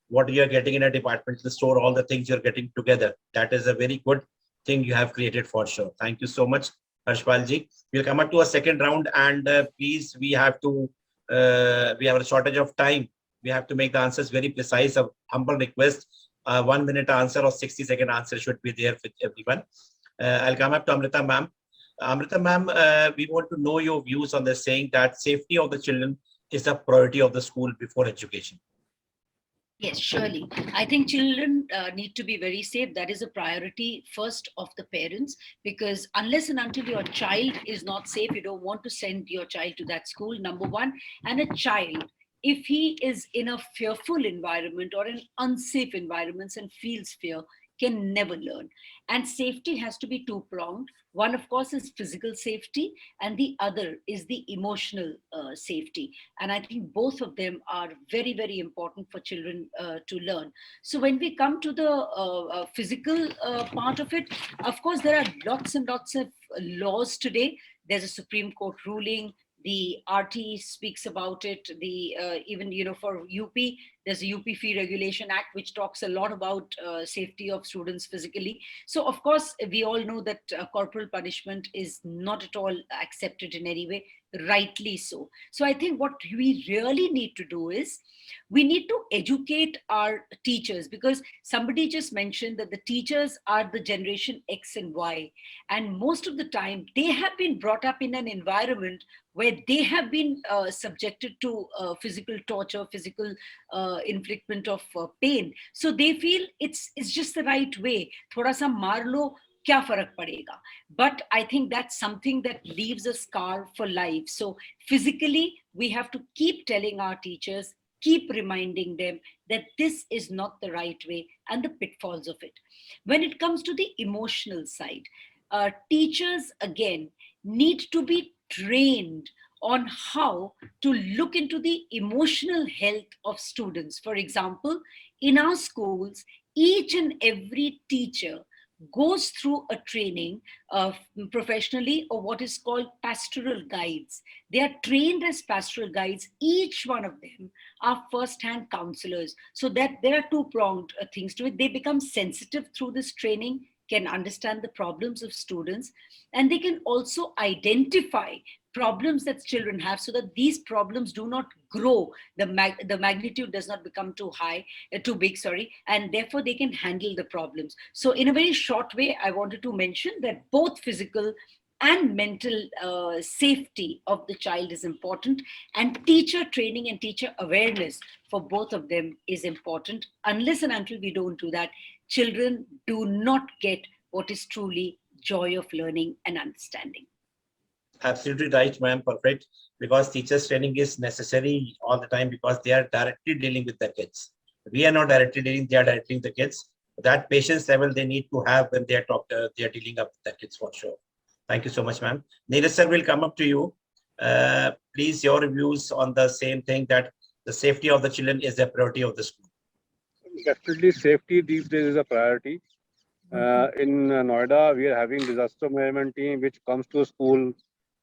what you are getting in a departmental store, all the things you're getting together, that is a very good thing you have created for sure. Thank you so much, Harshpal ji. We'll come up to a second round, and please, we have a shortage of time. We have to make the answers very precise. A humble request, 1 minute answer or 60-second answer should be there with everyone. I'll come up to Amrita ma'am. Amrita ma'am, we want to know your views on the saying that safety of the children is a priority of the school before education. Yes, surely. I think children need to be very safe. That is a priority first of the parents, because unless and until your child is not safe, you don't want to send your child to that school, number one. And a child, if he is in a fearful environment or an unsafe environment and feels fear, can never learn. And safety has to be two-pronged. One, of course, is physical safety, and the other is the emotional safety. And I think both of them are very, very important for children to learn. So when we come to the physical part of it, of course, there are lots and lots of laws today. There's a Supreme Court ruling. The RT speaks about it. Even for UP, there's a UP Fee Regulation Act which talks a lot about safety of students physically. So of course we all know that corporal punishment is not at all accepted in any way, rightly so. So I think what we really need to do is we need to educate our teachers, because somebody just mentioned that the teachers are the generation X and Y, and most of the time they have been brought up in an environment where they have been subjected to physical torture, physical inflictment of pain. So they feel it's just the right way. Thoda sa maar lo, kya farak padega? But I think that's something that leaves a scar for life. So physically, we have to keep telling our teachers, keep reminding them that this is not the right way and the pitfalls of it. When it comes to the emotional side, teachers again need to be trained on how to look into the emotional health of students. For example, in our schools, each and every teacher goes through a training professionally, or what is called pastoral guides. They are trained as pastoral guides. Each one of them are first-hand counselors. So that there are two-pronged things to it. They become sensitive through this training, can understand the problems of students, and they can also identify problems that children have, so that these problems do not grow, the magnitude does not become too big, and therefore they can handle the problems. So in a very short way, I wanted to mention that both physical and mental safety of the child is important, and teacher training and teacher awareness for both of them is important. Unless and until we don't do that, children do not get what is truly joy of learning and understanding. Absolutely right, ma'am. Perfect. Because teachers training is necessary all the time because they are directly dealing with the kids. We are not directly dealing, they are directly with the kids. That patience level they need to have when they are dealing up with the kids for sure. Thank you so much, ma'am. Neeraj sir will come up to you. Please, your views on the same thing, that the safety of the children is the priority of the school. Definitely, safety these days is a priority. In Noida, we are having disaster management team which comes to school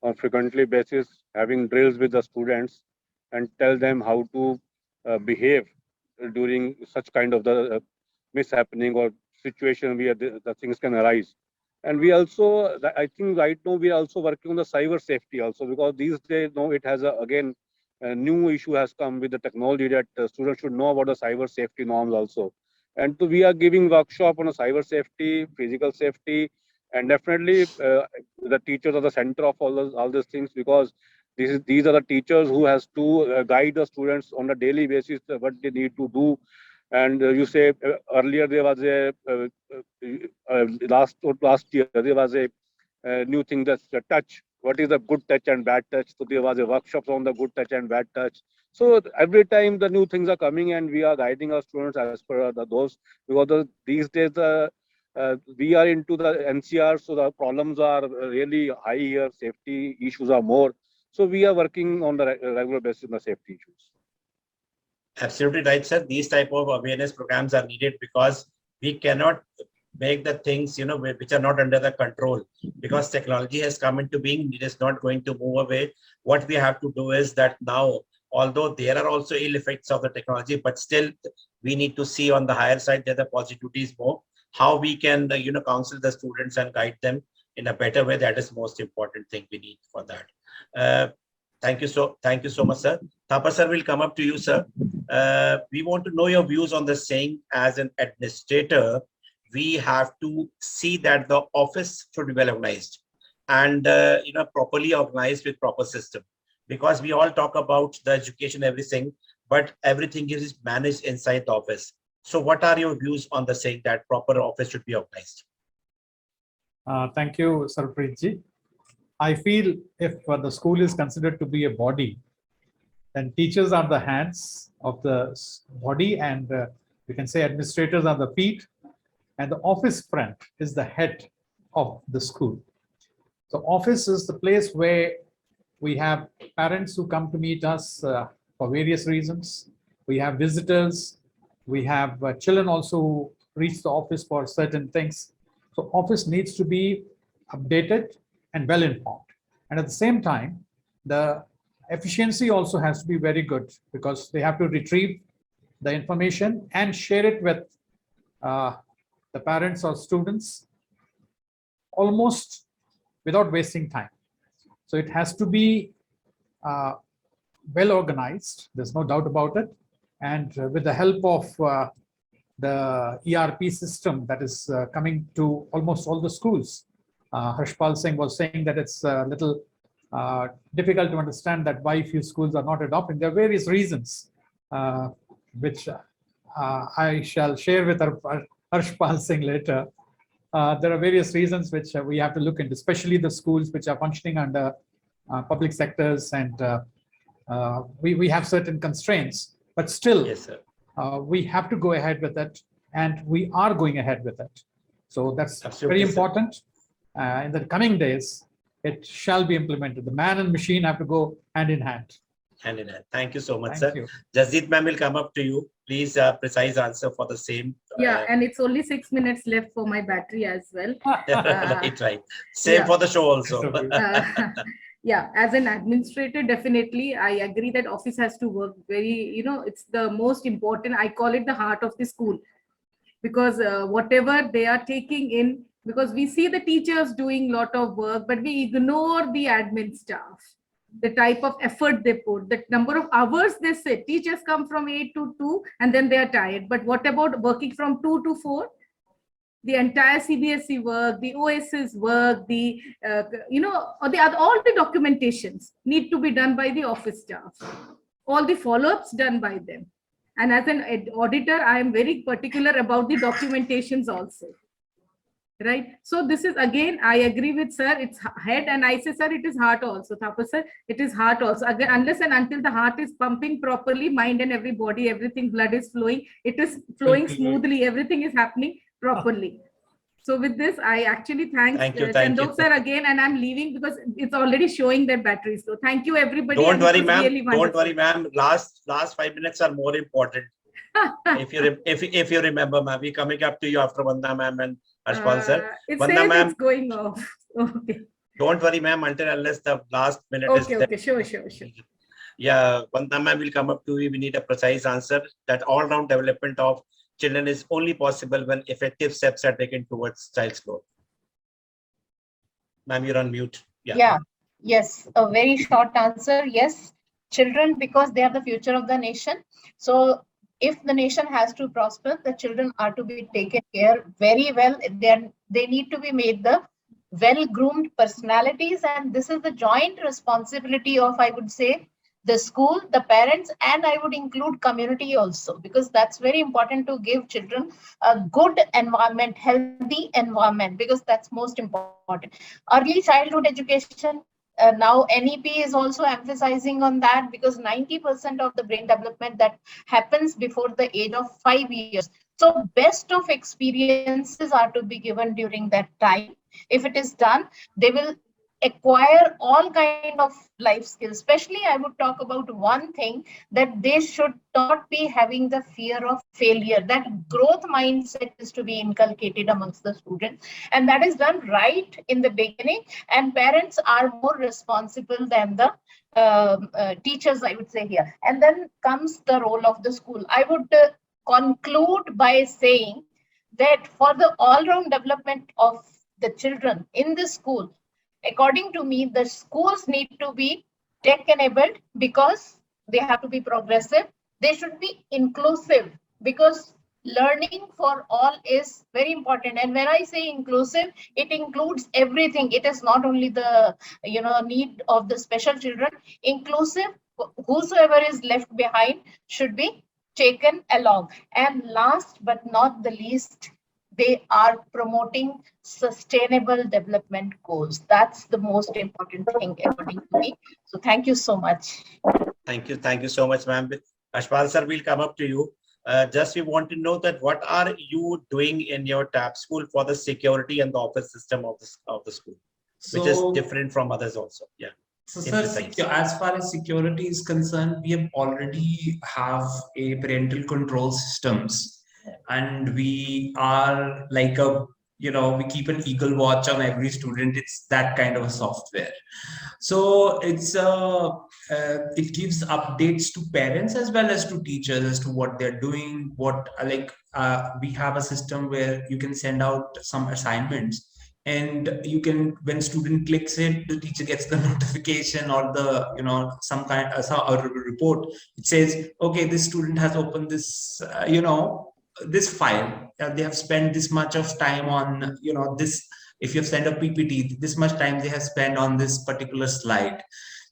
on frequently basis, having drills with the students and tell them how to behave during such kind of the mishappening or situation where the things can arise. And we also, I think right now we are also working on the cyber safety also, because these days now it has again a new issue has come with the technology that students should know about the cyber safety norms also. And so we are giving workshop on a cyber safety, physical safety, and definitely the teachers are the center of all these things, because these are the teachers who has to guide the students on a daily basis what they need to do. And you say earlier there was a last year there was a new thing, that's the touch. What is the good touch and bad touch? So there was a workshops on the good touch and bad touch. So every time the new things are coming, and we are guiding our students as per those, because these days we are into the NCR, so the problems are really high here. Safety issues are more. So we are working on the regular basis on the safety issues. Absolutely right, sir. These type of awareness programs are needed because we cannot make the things, which are not under the control, because technology has come into being. It is not going to move away. What we have to do is that now, although there are also ill effects of the technology, but still we need to see on the higher side that the positivity is more. How we can, counsel the students and guide them in a better way. That is the most important thing we need for that. Thank you so much, sir. Thapa sir will come up to you, sir. We want to know your views on the saying, as an administrator, we have to see that the office should be well organized and properly organized with proper system, because we all talk about the education, everything, but everything is managed inside the office. So what are your views on the saying that proper office should be organized? Thank you, Sarpreet ji. I feel if the school is considered to be a body, then teachers are the hands of the body, and we can say administrators are the feet, and the office front is the head of the school. So office is the place where we have parents who come to meet us for various reasons. We have visitors. We have children also who reach the office for certain things. So office needs to be updated and well informed. And at the same time, the efficiency also has to be very good, because they have to retrieve the information and share it with the parents or students almost without wasting time. So it has to be well organized. There's no doubt about it. And with the help of the ERP system that is coming to almost all the schools, Harshpal Singh was saying that it's a little difficult to understand that why few schools are not adopting. There are various reasons, which I shall share with Harshpal Singh later. There are various reasons which we have to look into, especially the schools which are functioning under public sectors, and we have certain constraints, but still, yes, sir. We have to go ahead with it, and we are going ahead with it. So that's Absolutely, very sir. important. In the coming days, it shall be implemented. The man and machine have to go hand in hand. Hand in hand. Thank you so much, Thank sir. you. Jasdeep ma'am will come up to you. Please, precise answer for the same. Yeah, and it's only 6 minutes left for my battery as well. right. Same yeah. for the show also. Yeah, as an administrator, definitely I agree that office has to work very, it's the most important. I call it the heart of the school, because whatever they are taking in, because we see the teachers doing a lot of work, but we ignore the admin staff, the type of effort they put, the number of hours they sit. Teachers come from 8 to 2 and then they are tired. But what about working from 2 to 4? the entire CBSE work, the OSS work, the or the other, all the documentations need to be done by the office staff. All the follow-ups done by them. And as an auditor, I am very particular about the documentations also. Right. So this is, again, I agree with sir, it's head, and I say, sir, it is heart also. Thapa sir, it is heart also. Again, unless and until the heart is pumping properly, mind and every body, everything, blood is flowing, it is flowing smoothly, everything is happening properly. So with this, I actually thank Chandhok sir again, and I'm leaving because it's already showing that battery. So thank you, everybody. Don't worry, ma'am. Really, don't worry, ma'am. Last 5 minutes are more important. if you remember, ma'am, we're coming up to you after Vandana ma'am and Ashpal sir. Vandana ma'am, it's going off. Okay. Don't worry, ma'am, unless the last minute is there. Okay, sure. Yeah, Vandana ma'am will come up to you. We need a precise answer. That all-round development of children is only possible when effective steps are taken towards child's growth. Ma'am, you're on mute. Yeah. Yes, a very short answer. Yes, children, because they are the future of the nation. So if the nation has to prosper, the children are to be taken care very well. They need to be made the well-groomed personalities, and this is the joint responsibility of, I would say, the school, the parents, and I would include community also, because that's very important to give children a good environment, healthy environment, because that's most important. Early childhood education, now NEP is also emphasizing on that, because 90% of the brain development that happens before the age of 5 years. So best of experiences are to be given during that time. If it is done, they will acquire all kind of life skills. Especially, I would talk about one thing, that they should not be having the fear of failure. That growth mindset is to be inculcated amongst the students, and that is done right in the beginning. And parents are more responsible than the teachers, I would say here. And then comes the role of the school. I would conclude by saying that for the all-round development of the children in the school, according to me, the schools need to be tech-enabled, because they have to be progressive. They should be inclusive, because learning for all is very important. And when I say inclusive, it includes everything. It is not only the need of the special children. Inclusive, whosoever is left behind should be taken along. And last but not the least, they are promoting sustainable development goals. That's the most important thing, according to me. So thank you so much. Thank you so much, ma'am. Ashpal sir, we'll come up to you. Just we want to know that what are you doing in your TAP school for the security and the office system of the school, which is different from others also. Yeah. So sir, as far as security is concerned, we have already have a parental control systems. And we are like we keep an eagle watch on every student. It's that kind of a software. So it's it gives updates to parents as well as to teachers as to what they're doing. We have a system where you can send out some assignments, and you can, when student clicks it, the teacher gets the notification or the some kind of report. It says, okay, this student has opened this this file. They have spent this much of time on this. If you have sent a PPT, this much time they have spent on this particular slide.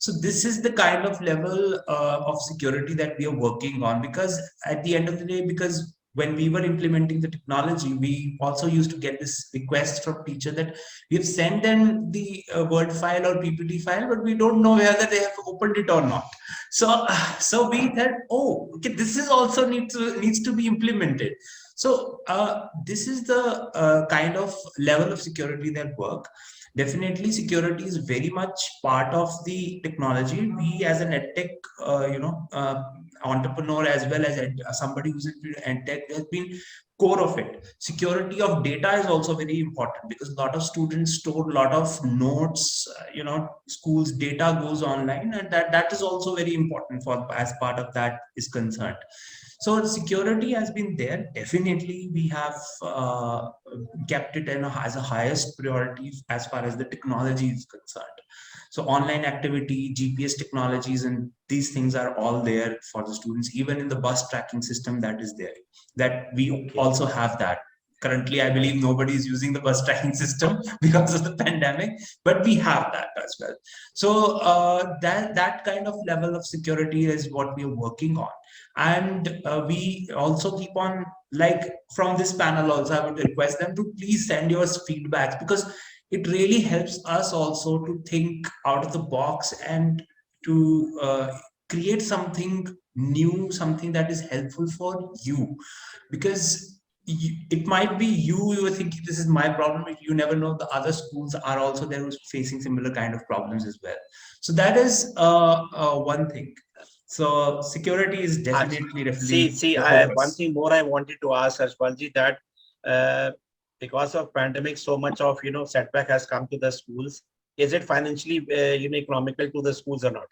So this is the kind of level of security that we are working on, because at the end of the day, because when we were implementing the technology, we also used to get this request from teacher that we have sent them the Word file or PPT file, but we don't know whether they have opened it or not. So we thought, oh, okay, this is also needs to be implemented. So this is the kind of level of security that work. Definitely, security is very much part of the technology. We, as an edtech, entrepreneur, as well as somebody who's in edtech, has been core of it. Security of data is also very important, because a lot of students store a lot of notes. School's data goes online, and that is also very important for as part of that is concerned. So security has been there. Definitely, we have kept it as a highest priority as far as the technology is concerned. So online activity, GPS technologies, and these things are all there for the students. Even in the bus tracking system that is there, that we also have that. Currently, I believe nobody is using the bus tracking system because of the pandemic, but we have that as well. So that kind of level of security is what we are working on. And we also keep on, like from this panel also, I would request them to please send your feedbacks, because it really helps us also to think out of the box and to create something new, something that is helpful for you. Because it might be you were thinking this is my problem, but you never know the other schools are also there who's facing similar kind of problems as well. So that is one thing. So security is definitely See, the one focus. thing more I wanted to ask Harshpalji, that uh, because of pandemic, so much of setback has come to the schools. Is it financially economical to the schools or not?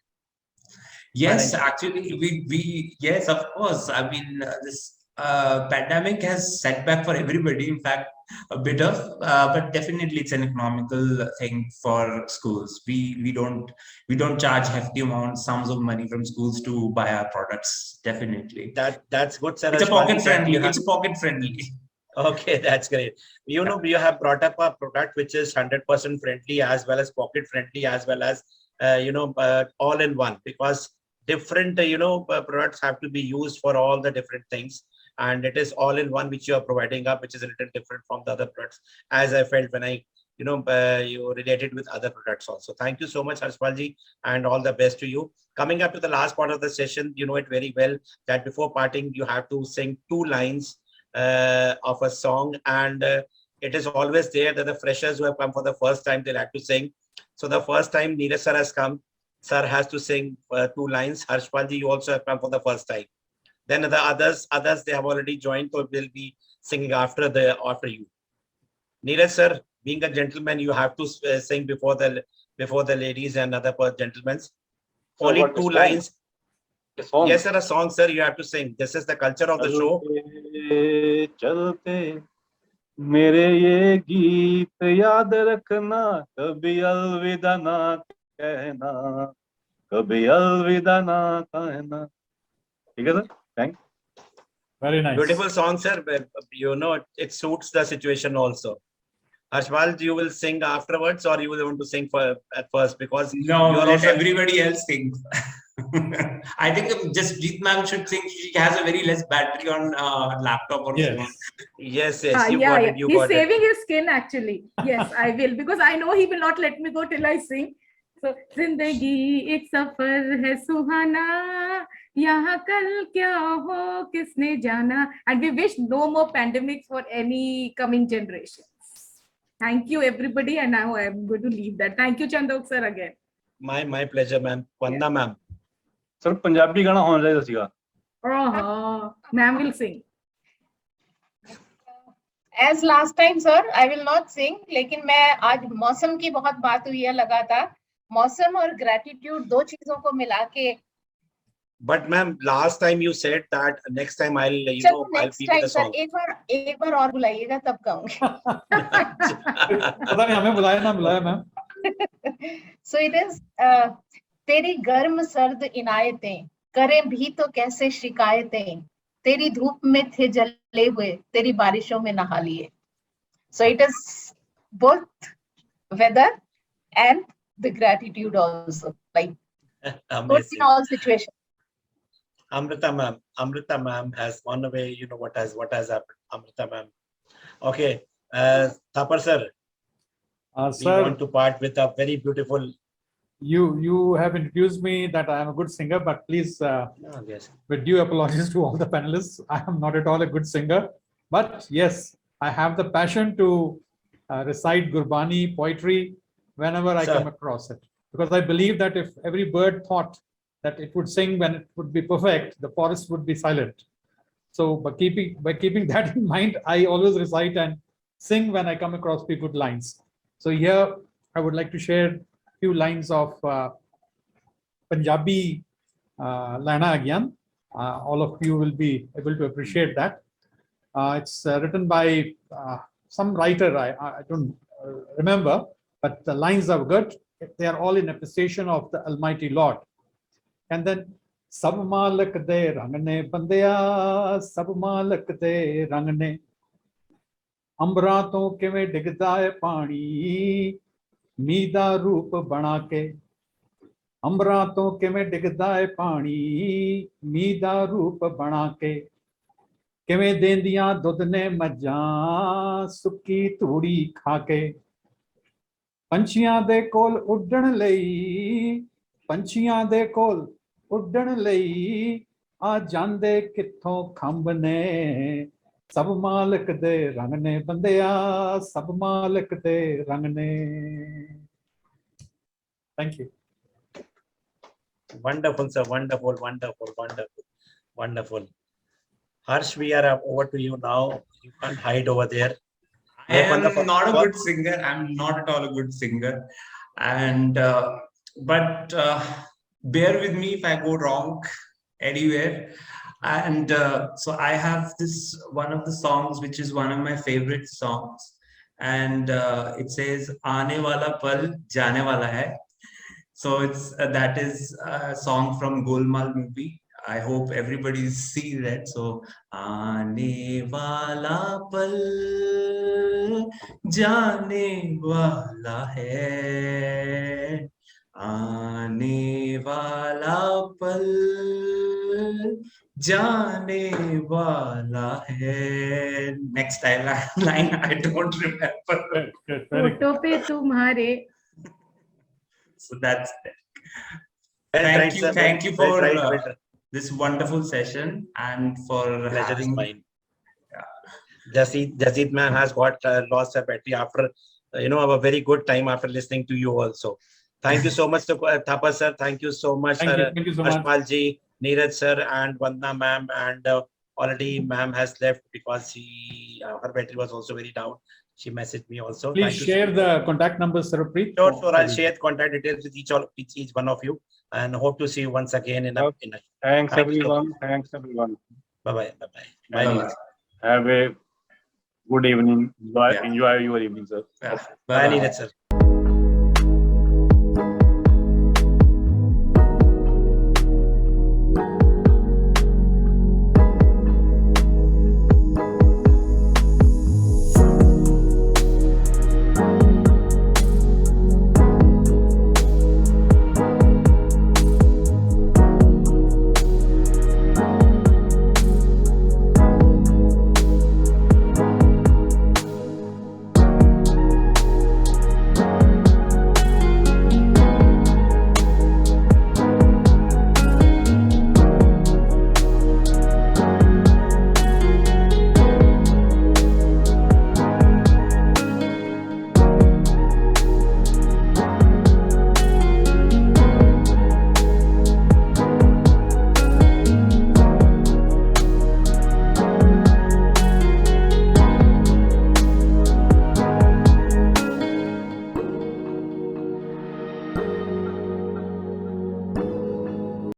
Yes, Financially. actually, we yes, of course. I mean, this pandemic has setback for everybody. In fact, a bit of, but definitely it's an economical thing for schools. We don't charge hefty amounts, sums of money from schools to buy our products. Definitely, That's good, sir. it's a pocket Harshpalji, that friendly. you have. It's a pocket friendly. Okay, that's great. You have brought up a product which is 100% friendly, as well as pocket friendly, as well as all in one, because different products have to be used for all the different things, and it is all in one which you are providing up, which is a little different from the other products, as I felt when I you related with other products also. Thank you so much, Harshpalji, and all the best to you. Coming up to the last part of the session, you know it very well that before parting you have to sing 2 lines of a song, and it is always there that the freshers who have come for the first time, they like to sing. So the first time Neeraj sir has come, sir has to sing 2 lines. Harshpalji, you also have come for the first time. Then the others they have already joined, so will be singing after you. Neeraj sir, being a gentleman, you have to sing before the ladies and other gentlemen. So Only what, a two song? lines. A song? Yes, sir, a song, sir. You have to sing. This is the culture of the show. चलते चलते मेरे ये गीत याद रखना, कभी अलविदा ना कहना, कभी अलविदा ना कहना. ठीक है sir, thanks. Very nice. Beautiful song, sir. It suits the situation also. Harshpal, you will sing afterwards, or you will want to sing at first, because No, you are let also. everybody else sing. I think just Jeet ma'am should sing. She has a very less battery on laptop or Yes. phone. Yes, you Yeah, got yeah. it. You He's got it. saving his skin actually. Yes, I will, because I know he will not let me go till I sing. So, जिंदगी एक सफर है सुहाना, यहाँ कल क्या हो किसने जाना. And we wish no more pandemics for any coming generations. Thank you, everybody, and now I'm going to leave that. Thank you, Chandok sir, again. My pleasure, ma'am. Vanda, ma'am. Sir Punjabi गाना होना चाहिए सीगा. Oh, ma'am will sing. As last time, sir, I will not sing. लेकिन मैं आज मौसम की बहुत बात हुई है लगातार. मौसम और gratitude दो चीजों को मिला के. But ma'am, last time you said that next time I'll चलो I'll next be with time, the sir, song. एक बार और बुलाइएगा तब कहूँगी. पता नहीं हमें बुलाया ना बुलाया मैम. So it is तेरी गर्म सर्द इनायतें करें भी तो कैसे शिकायतें, तेरी धूप में थे जले हुए तेरी बारिशों में नहा लिए. So it is both weather and the gratitude also, like good in all situations. Amrita ma'am has gone away. You know what has happened, Amrita ma'am. Okay, Thapar sir, we Sir, want to part with a very beautiful. you have introduced me that I am a good singer, but please, Yes. with due apologies to all the panelists, I am not at all a good singer. But yes, I have the passion to recite Gurbani poetry whenever I come across it, because I believe that if every bird thought that it would sing when it would be perfect, the forest would be silent. So by keeping that in mind, I always recite and sing when I come across good lines. So here I would like to share few lines of Punjabi Lana again. All of you will be able to appreciate that. It's written by some writer, I don't remember, but the lines are good. They are all in appreciation of the Almighty Lord. And then Sab Malik de Rang ne Bandeya, Sab Malik de Rang ne. ਅੰਬਰਾਂ ਤੋਂ ਕਿਵੇਂ ਡਿੱਗਦਾ ਹੈ ਪਾਣੀ ਮੀਂਹ ਦਾ ਰੂਪ ਬਣਾ ਕੇ ਅੰਬਰਾਂ ਤੋਂ ਕਿਵੇਂ ਡਿੱਗਦਾ ਹੈ ਪਾਣੀ ਮੀਂਹ ਦਾ ਰੂਪ ਬਣਾ ਕੇ ਕਿਵੇਂ ਦੇਂਦੀਆਂ ਦੁੱਧ ਨੇ ਮੱਝਾਂ ਸੁੱਕੀ ਧੂੜੀ ਖਾ ਕੇ ਪੰਛੀਆਂ ਦੇ ਕੋਲ ਉੱਡਣ ਲਈ ਪੰਛੀਆਂ ਦੇ ਕੋਲ ਉੱਡਣ ਲਈ ਆ ਜਾਂਦੇ ਕਿੱਥੋਂ ਖੰਭ ਨੇ ਸਭ ਮਾਲਕ ਦੇ ਰੰਗ ਨੇ ਬੰਦਿਆ ਸਭ ਮਾਲਕ ਦੇ ਰੰਗ ਨੇ thank you Wonderful, sir. Wonderful, wonderful, wonderful, wonderful. Harsh, we are over to you now. You can't hide over there. I am not a good singer. I'm not at all a good singer. And but bear with me if I go wrong anywhere. And so I have this one of the songs which is one of my favorite songs, and it says "Aane wala pal jaane wala hai." So it's that is a song from Golmaal movie. I hope everybody sees that. So aane wala pal jaane wala hai, aane wala pal jaane wala hai. Next line I don't remember. Photo पे तुम्हारे. So that's it. Thank you for this wonderful session and for Pleasure is having mine. Jasit man has got lost her battery after a very good time after listening to you also. Thank you so much, Thapa sir. Thank you so much, Thank sir. you so much. Harshpal ji, Neeraj sir, and Vandana ma'am, and already ma'am has left because her battery was also very down. She messaged me also. Please share the contact numbers, Sir Preet. Sure. I'll share contact details with each one of you, and hope to see you once again in a. Thanks everyone. Thanks everyone. Bye. Bye. Have a good evening. Enjoy your evening, sir. Yeah. Bye, Neeraj sir.